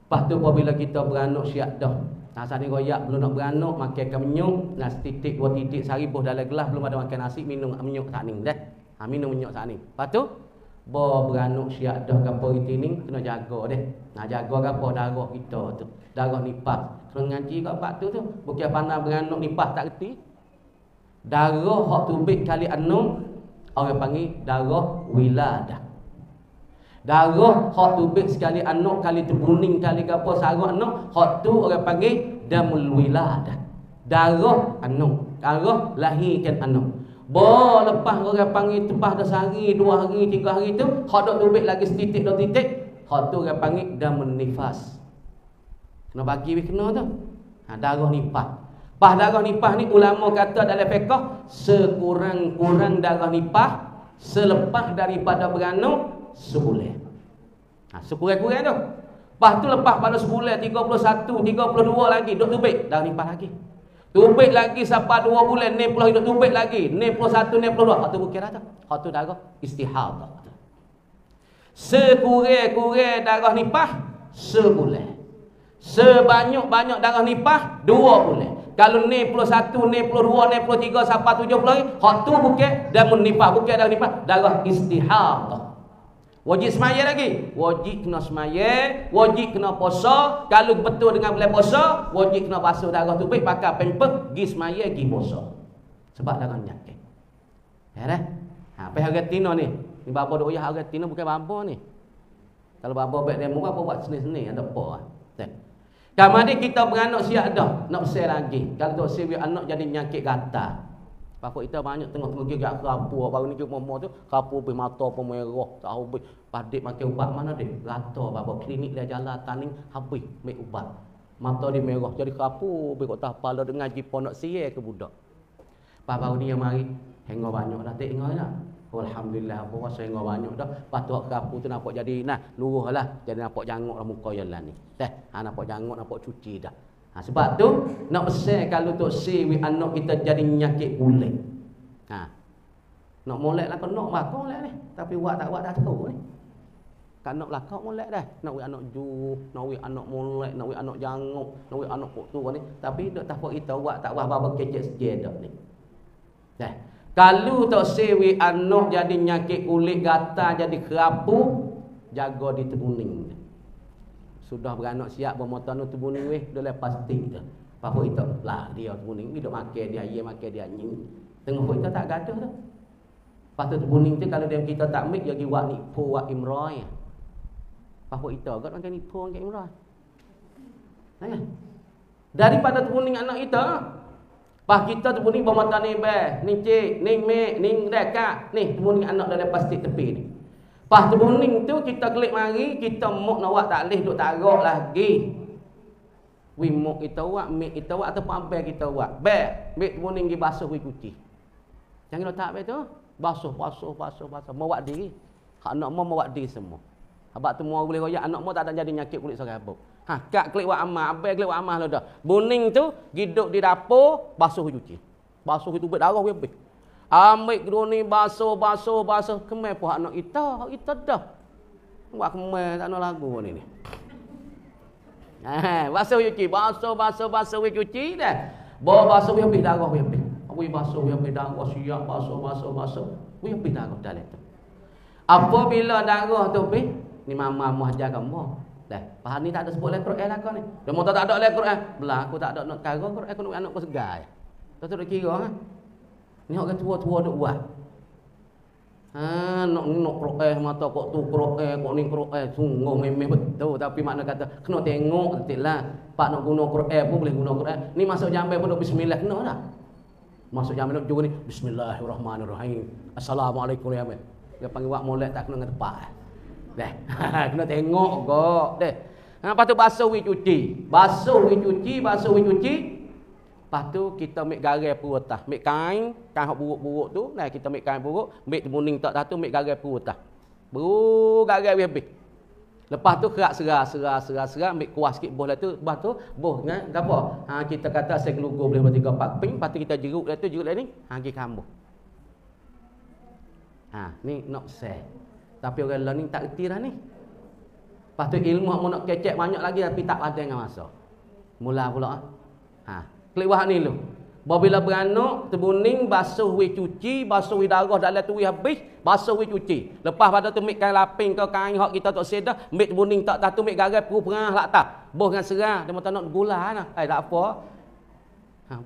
Lepas tu apabila kita beranak siap dah. Saat ni royak belum nak beranak, makan menyuk, setitik 2 titik sehari buh dalam gelas, belum ada makan nasi, minum menyuk saat ni minum menyuk saat ni. Lepas tu beranak siap dah gapo ini kena jaga deh. Jaga gapo darah kita tu. Darah nifas. Kena ngaji kat bab tu bukan pandai beranak nifas tak reti. Darah hak tubik kali anak orang panggil darah wiladah. Darah hak tubik sekali anak kali terbuning kali gapo sarang anak, hak tu orang panggil damul wiladah. Darah anak, darah lahirkan anak. Lepas orang panggil tepah dah sehari, 2 hari, 3 hari tu, hak dok tubik lagi setitik 2 titik, hak tu orang panggil damun nifas. Kena bagi kena tu. Darah nifas. Pas darah nifas ni ulama kata dalam fiqh, sekurang-kurang darah nifas selepas daripada beranak sebulan. Sekurang-kurang tu. Lepas tu lepas pada sebulan 31, 32 lagi dok tubik darah nifas lagi. Tubik lagi sampai 2 bulan, 60 hidup tubik lagi, 61, 62. Hak tu bukan dah. Hak tu darah istihadah. Sekurang-kurang darah nifas sebulan. Sebanyak-banyak darah nifas 2 bulan. Kalau 61, 62, 63 sampai 70 lagi, hak tu bukan damun nifas, bukan darah nifas, darah istihadah. Wajib semaya lagi. Wajib kena semaya, wajib kena puasa. Kalau betul dengan bulan puasa, wajib kena basuh darah tubik, pakai pempek, pergi semaya, pergi puasa. Sebab darah penyakit. Apa harga tina ni? Ni bapa duk uyah harga tina bukan bapa ni. Kalau bapa baik demo apa buat seni-seni ada apa. Kemudian kita beranak siap dah, nak besar lagi. Kalau tok siap anak jadi penyakit gatal. Pakok kita banyak tengah-tengah gigak kerapu baru ni cuma tu kerapu pe mata pe merah tak habis padik makan ubat mana dia rata bapa klinik dia jalan taning habis mek ubat mata dia merah jadi kerapu pe kok tak pala dengar jipo nak sia ke budak baru ni yang mari hengau banyak dah tengok dah alhamdulillah apa wasa hengau banyak dah patut kerapu tu nampak jadi luruhlah jadi nampak janguk lah muka jalan ni nampak janguk nampak cuci dah. Sebab tu nak besar kalau tok siwi anak kita jadi penyakit kulit. Nak molek lah kau nak bakal molek ni. Tapi buat tak buat dah tahu ni. Tak nak lah kau molek dah. Nak wi anak ju, nak wi anak molek, nak wi anak janguk, nak wi anak kok tu ni. Tapi dak tak apa kita buat tak buat baba kecek seje dak ni. Kalau tok siwi anak jadi penyakit kulit gatal jadi kerapu, jaga di teguning. Sudah beranak siap bermotor tu buning weh, dah lepas tik dah. Apa itu? Lah dia buning hidup makan dia, ye makan dia nying. Tengok kita tak gaduh dah. Lepas tu buning tu kalau dia kita tak ambil dia pergi buat nipu buat imroy. Apa itu? Agak makan nipu makan imroy. Daripada buning anak kita, pas kita buning bermotor ni be, ni cik, ni mek, ni dekat, ni buning anak dah lepas tik tepi ni. Pas buning tu kita klik mari, kita mok nak buat tak leh duk tarak lagi. Wi mok kita buat, mek kita buat ataupun apa kita buat. Be, mek buning gi basuh wi cuci. Jangan letak be tu. Basuh. Mau buat diri. Hak anak mau buat diri semua. Habaq tu mau boleh royak anak mau tak ada jadi nyakit kulit serabut. Kak klik buat amal, abang klik buat amal lah dah. Buning tu giduk di dapur, basuh wi cuci. Basuh itu berdarah wi habis. Ambil kedua ni basuh. Kemai pun anak kita dah. Buat kemai tak nak lagu ni. Basuh cuci, basuh cuci dah. Bawa basuh wi habis darah wi habis. Wi basuh wi habis darah siap basuh. Wi habis darah dalam tu. Apabila darah tu habis, ni mama ajar kamu. Dah, faham ni tak ada sebut Al-Quran lah kau ni. Dia motor tak ada Al-Quran. Belah aku tak ada nak kara Quran aku nak anak aku segar. Tu nak kira ni orang tua-tua duk buat. Nak Quran mata kok tu Quran, kok ni Quran sungguh memang betul tapi makna kata kena tengok betul-lah. Pak nak guna Quran pun boleh guna Quran. Ni masuk jambai pun duk bismillah kena dah. Masuk jambai duk juga ni bismillahirrahmanirrahim. Assalamualaikum ya. Dia panggil buat molek tak kena dengan tepat. Dah. Kena tengok kok. Dah. Lepas tu basuh wi cuci. Lepas tu kita ambil garai perut atas. Ambil kain hak buruk-buruk tu. Nah kita ambil kain buruk, ambil buning tak tu ambil garai perut atas. Baru garai habis. Lepas tu kerak serah, ambil kuah sikit boh lah tu. Lepas tu boh kan apa? Kita kata saya gelugur boleh 3-4 ping, lepas tu kita jeruk lah ni, pergi kambuh. Ni nak say. Tapi orang lain ni tak erti dah ni. Lepas tu ilmu mau nak kecek banyak lagi tapi tak ada dengan masa. Mula pula. Klik wah ni lu. Bila beranak, terbuning, basuh wi cuci, basuh wi darah dalam tu wi habis, basuh wi cuci. Lepas pada tu mik kain laping ke kain hak kita tak sedah, mik terbuning tak tu mik garai perah lah atas. Boh dengan serah, dia tak nak gula nah. Tak apa.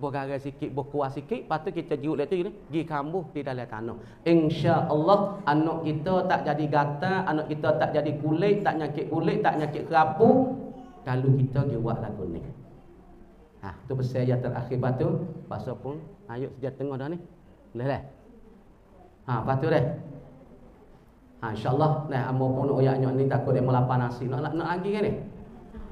Boh garai sikit, boh kuah sikit, lepas tu kita jeruk tu ni, pergi kambuh di dalam tanah. Insya-Allah anak kita tak jadi gatal, anak kita tak jadi kulit, tak nyakit kerapu kalau kita pergi buat lagu ni. Tu besar yang terakhir batu. Pasal pun ayuk sejak tengah dah ni. Boleh dah. Lepas tu dah. InsyaAllah nah amo pun oyak-oyak ni takut dia melapar nasi. Nak lagi kan ni?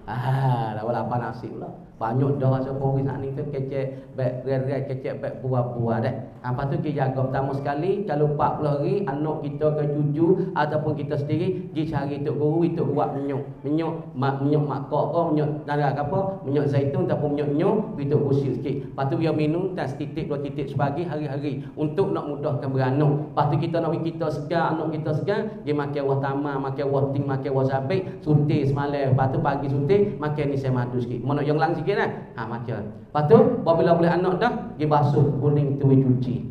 Dah melapar nasi pula. Banyak dah rasa pun saat ni tu kecek baik rai-rai kecek baik buah-buah dah. Lepas tu kita jaga pertama sekali kalau 40 hari anak kita ke cucu ataupun kita sendiri pergi cari tok guru itu buat minyak makok ke minyak darah apa minyak zaitun ataupun minyak itu usir sikit. Lepas tu dia minum dan setitik 2 titik sebagi hari-hari untuk nak mudahkan beranak. Lepas tu kita nak kita segar anak kita segar dia makan buah tamar, makan buah ting, makan buah zabik, suntik semalam. Lepas tu pagi suntik makan ni saya madu sikit. Mau nak yang lang sikit dah. Macam. Lepas tu apabila boleh anak dah dia basuh kuning tu cuci.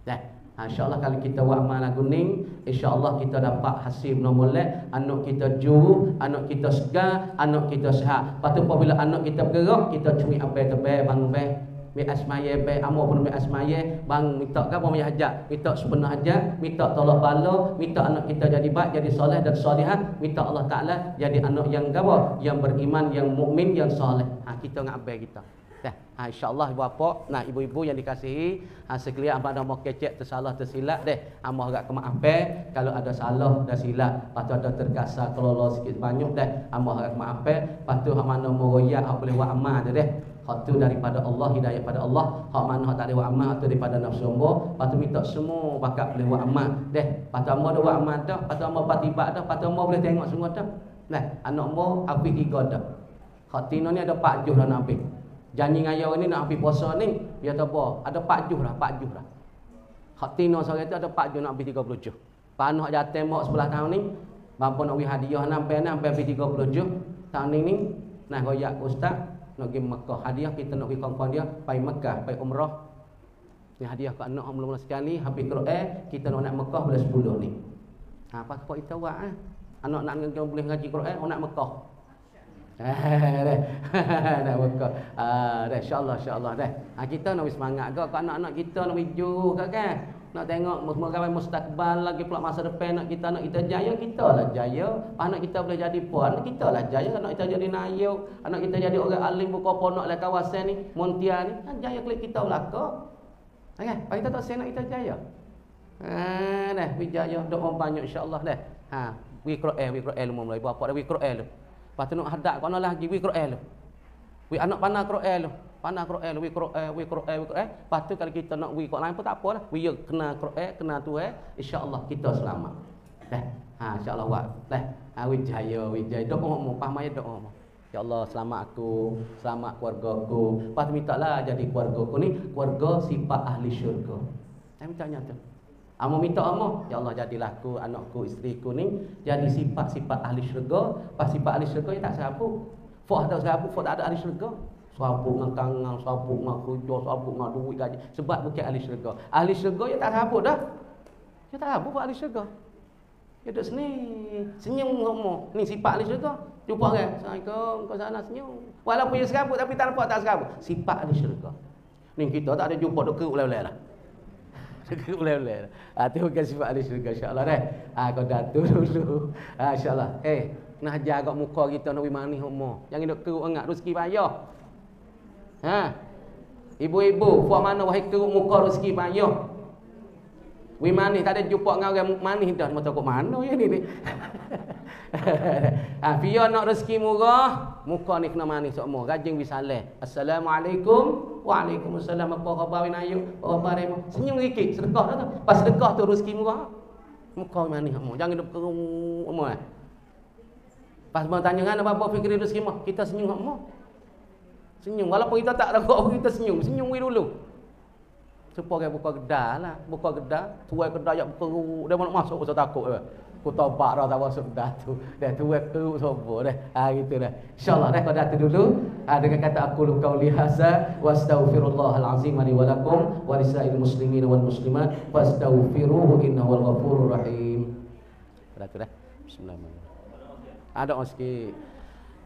Dah. InsyaAllah kalau kita buat amal lagu ni, insyaAllah kita dapat hasil nomolek, anak kita juru, anak kita segar, anak kita sihat. Lepas tu apabila anak kita bergerak, kita curi apa terbaik, bangun baik. Mik asmaya baik, amo pun mik asmaya, bang minta ke apa mai hajat, minta sepenuh hajat, minta tolak bala, minta anak kita jadi baik, jadi soleh dan solihah, minta Allah Taala jadi anak yang gawa, yang beriman, yang mukmin, yang soleh. Kita ngabai kita. InsyaAllah ibu-bapa, ibu-ibu yang dikasihi, sekalian abang mau kecek tersalah tersilap deh. Amah agak kemaafan kalau ada salah dan silap. Lepas tu ada terkasar kelolo sikit banyak deh. Amah agak kemaafan. Lepas tu hak mana mau royak hak boleh buat amal tu deh. Hak tu daripada Allah, hidayah pada Allah. Hak mana hak tak boleh buat amal tu daripada nafsu hamba. Lepas tu minta semua bakat boleh buat amal deh. Lepas tu amah dah buat amal dah, lepas tu amah patibak dah, lepas tu amah boleh tengok semua dah. Anak amah habis 3 dah. Hak tino ni ada 4 juh dah nak habis. Janji ngayau ni nak habis puasa ni, dia tak apa, ada 4 juh dah. Hak tino sore tu ada 4 juh nak habis 30 juh. Panuh jatah mak 11 tahun ni, bapa nak bagi hadiah sampai habis 30 juh. Tahun ni nah royak ustaz nak pergi Mekah. Hadiah kita nak pergi kawan-kawan dia, pergi Mekah, pergi umrah. Ni hadiah ke anak mula-mula sekali, habis Quran, kita nak Mekah bulan 10 ni. Apa kita buat Anak nak boleh ngaji Quran, nak Mekah. Dah buka. Dah insya-Allah dah. Kita nak semangat ke anak-anak kita nak hijau kan. Nak tengok semua mustaqbal lagi pula masa depan nak kita jaya, kita lah jaya. Anak kita boleh jadi puan, kita lah jaya. Anak kita jadi nayuk, anak kita jadi orang alim buka ponok lah kawasan ni, Montia ni, jaya klik kita belaka. Kan? Pak kita tak nak kita jaya. Dah bijaya doa banyak insya-Allah dah. Wi Quran umum lah ibu apa dah wi Quran lu. Lepas tu nak hadap kono lagi wi Quran lu. Wi anak panah Quran lu. Panah Quran lu wi Quran. Lepas tu kalau kita nak wi kok lain pun tak apalah. Wi kena Quran, kena Tuhan, insya-Allah kita selamat. Dah. Insya-Allah buat. Dah. Wi jaya doa mu pahmaya doa mu. Ya Allah selamat aku, selamat keluarga aku. Lepas tu mintalah jadi keluarga aku ni keluarga sifat ahli syurga. Saya minta nyata. Amo minta amo, ya Allah jadilah aku, anakku, isteriku ni jadi sifat-sifat ahli syurga. Pas sifat ahli syurga ya tak serabut. Fok ada serabut, fok tak ada ahli syurga. Serabut dengan kangang, serabut dengan kerja, serabut dengan duit gaji. Sebab bukan ahli syurga. Ahli syurga ya tak serabut dah. Ya tak serabut ahli syurga. Ya duduk sini, senyum ngomong. Ni sifat ahli syurga. Jumpa orang, Assalamualaikum, kau sana senyum. Walaupun dia serabut tapi tak nampak tak serabut. Sifat ahli syurga. Ni kita tak ada jumpa duk keruk-ulai-ulai lah. Boleh-boleh. Tu bukan sifat ahli syurga insya-Allah dah. Kau datu dulu. Insya-Allah. Nak ajar kat muka kita nak manis umur. Jangan duk keruk angkat rezeki payah. Ibu-ibu, puak mana wahai keruk muka rezeki payah. Wi manis tak ada jumpa dengan orang manis dah mata kok mana ya ni. Dia nak rezeki murah, muka ni kena manis semua. Rajin bisaleh. Assalamualaikum. Waalaikumsalam. Apa khabar winayu? Apa khabar remo? Senyum sikit, sedekah dah tu. Pas sedekah tu rezeki murah. Muka manis semua. Jangan duk kerung semua. Pas bertanya kan apa fikir rezeki mah, kita senyum semua. Senyum walaupun kita tak ada kok kita senyum dulu. Supaya buka gedah lah. Buka gedah. Tuai gedah yang berkeruk. Dia nak masuk pasal takut. Aku topak dah tak masuk gedah tu. Dia tuai keruk sopa dah. Gitu dah. InsyaAllah dah kau dah tu dulu. Dengan kata aku lukau lihaza. Wa astaghfirullahalazim li walakum. Wa lisa'il muslimin wal muslimat. Wa astaghfiruhu innahu al-ghafurur rahim. Dah tu dah. Bismillahirrahmanirrahim. Ada orang sikit.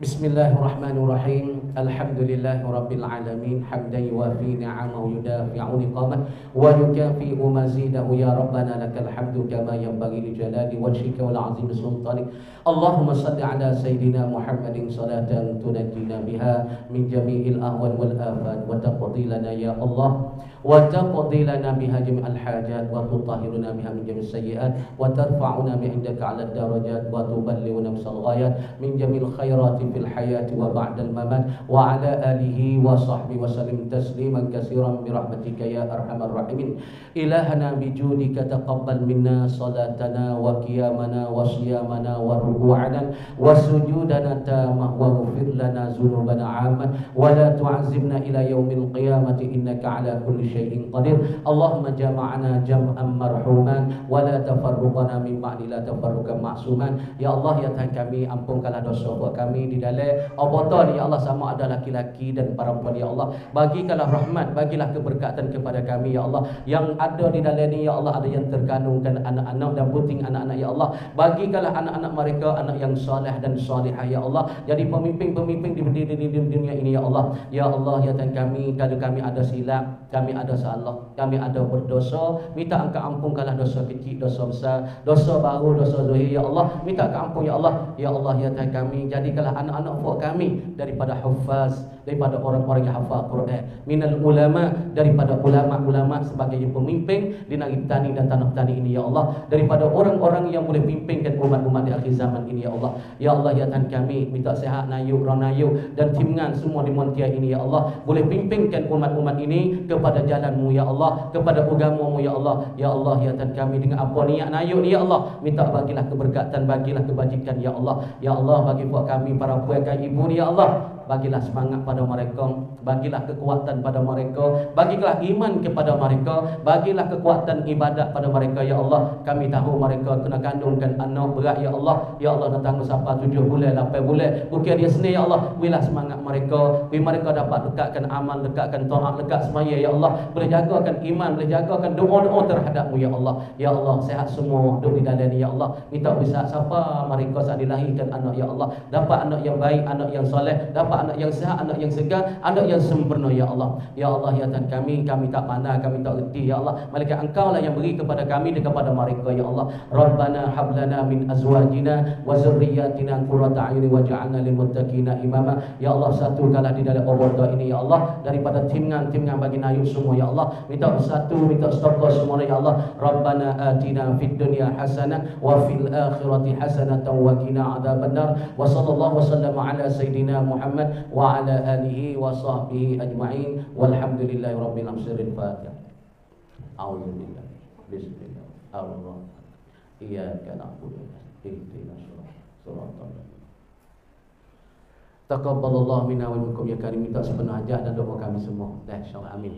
Bismillahirrahmanirrahim. Alhamdulillahirabbil alamin hamdan yuwafi ni'amahu yudafi'u niqamah wa yukafi'u mazidahu ya rabbana lakal hamdu kama yanbaghi li jalali wajhika wal 'azimi sultanik. Allahumma salli ala sayyidina Muhammadin salatan tunajjina biha min jami'il ahwal wal afat wa taqdi lana ya Allah wa taqdi lana biha jami'al hajat wa tutahhiruna biha min jami'is sayyi'at wa tarfa'una bi 'indaka 'ala darajat wa tuballighuna bisal ghayat min jami'il khairati fil hayati wa ba'dal mamat wa 'ala alihi wa sahbihi wa sallim tasliman katsiran bi rahmatika ya arhamar rahimin. Ilahana bi judika taqabbal minna salatana wa qiyamana wa siyamana wa ruku'ana wa sujudana tamah wa ghfir lana dzunubana 'amman wa la tu'azzibna ila yaumil qiyamati innaka 'ala kulli syai'in qadir. Allahumma jama'na jam'an marhuman wa la tafarruqana min ba'di la tafarruqan ma'suman. Ya Allah ya Tuhan kami, ampunkanlah dosa kami di dalam apatah ni ya Allah, sama ada laki-laki dan perempuan ya Allah. Bagikanlah rahmat, bagilah keberkatan kepada kami ya Allah. Yang ada di dalam ni ya Allah, ada yang terkandungkan anak-anak dan puting anak-anak ya Allah. Bagikanlah anak-anak mereka anak yang soleh dan solehah ya Allah. Jadi pemimpin-pemimpin di dunia ini ya Allah. Ya Allah ya Tuhan kami, kalau kami ada silap, kami ada salah, kami ada berdosa, minta Engkau ampunkanlah dosa kecil, dosa besar, dosa baru, dosa zahir ya Allah. Minta Engkau ampun ya Allah. Ya Allah ya Tuhan kami, jadikanlah anak-anak kami daripada hufaz, daripada orang-orang yang hafal Quran, minal ulama, daripada ulama-ulama sebagai pemimpin di negeri Tani dan tanah Tani ini ya Allah, daripada orang-orang yang boleh pimpinkan umat-umat di akhir zaman ini ya Allah. Ya Allah ya Tuhan kami, minta sihat Nayuk, Ronayuk dan timngan semua di Montia ini ya Allah, boleh pimpinkan umat-umat ini kepada jalan-Mu ya Allah, kepada agama-Mu ya Allah. Ya Allah ya Tuhan kami, dengan apa niat Nayuk ni ya Allah, minta bagilah keberkatan, bagilah kebajikan ya Allah. Ya Allah bagi buat kami para puan ibu ni ya Allah, bagilah semangat pada mereka, bagilah kekuatan pada mereka, bagilah iman kepada mereka, bagilah kekuatan ibadat pada mereka ya Allah. Kami tahu mereka kena kandungkan anak berat ya Allah. Ya Allah, nak tangguh sampai 7 bulan 8 bulan. Bukan dia sendiri ya Allah. Bilah semangat mereka, mereka dapat dekatkan amal, dekatkan taat, dekat semaya ya Allah. Boleh jagakan iman, boleh jagakan doa-doa terhadapmu ya Allah. Ya Allah, sehat semua duduk di dalam ni ya Allah. Minta bisa siapa mereka saat dilahirkan anak ya Allah, dapat anak yang baik, anak yang soleh, dapat anak yang sehat, anak yang segar, anak yang sempurna ya Allah. Ya Allah, ya Tuhan kami tak pandai, kami tak reti ya Allah. Malaikat Engkau lah yang beri kepada kami dan kepada mereka ya Allah. Rabbana hablana min azwajina wa zurriyyatina qurrata a'yun waj'alna lil muttaqina imama. Ya Allah, satukanlah di dalam obor ini ya Allah, daripada timngan bagi nayuk semua ya Allah. Minta bersatu, minta stopko semua ya Allah. Rabbana atina fid dunya hasanah wa fil akhirati hasanatan wa qina adzabannar. Wa sallallahu wasallam ala sayidina Muhammad wa ala alihi wa sahbihi ajma'in. Walhamdulillahi rabbil alamin. Fatiha. A'udzu billahi bismillah ar-rahman iyyaka na'budu wa ihdinas siratal. Taqabbalallahu minna wa minkum ya karim. Minta sepenuh hajat dan doa kami semua. Insyaallah amin.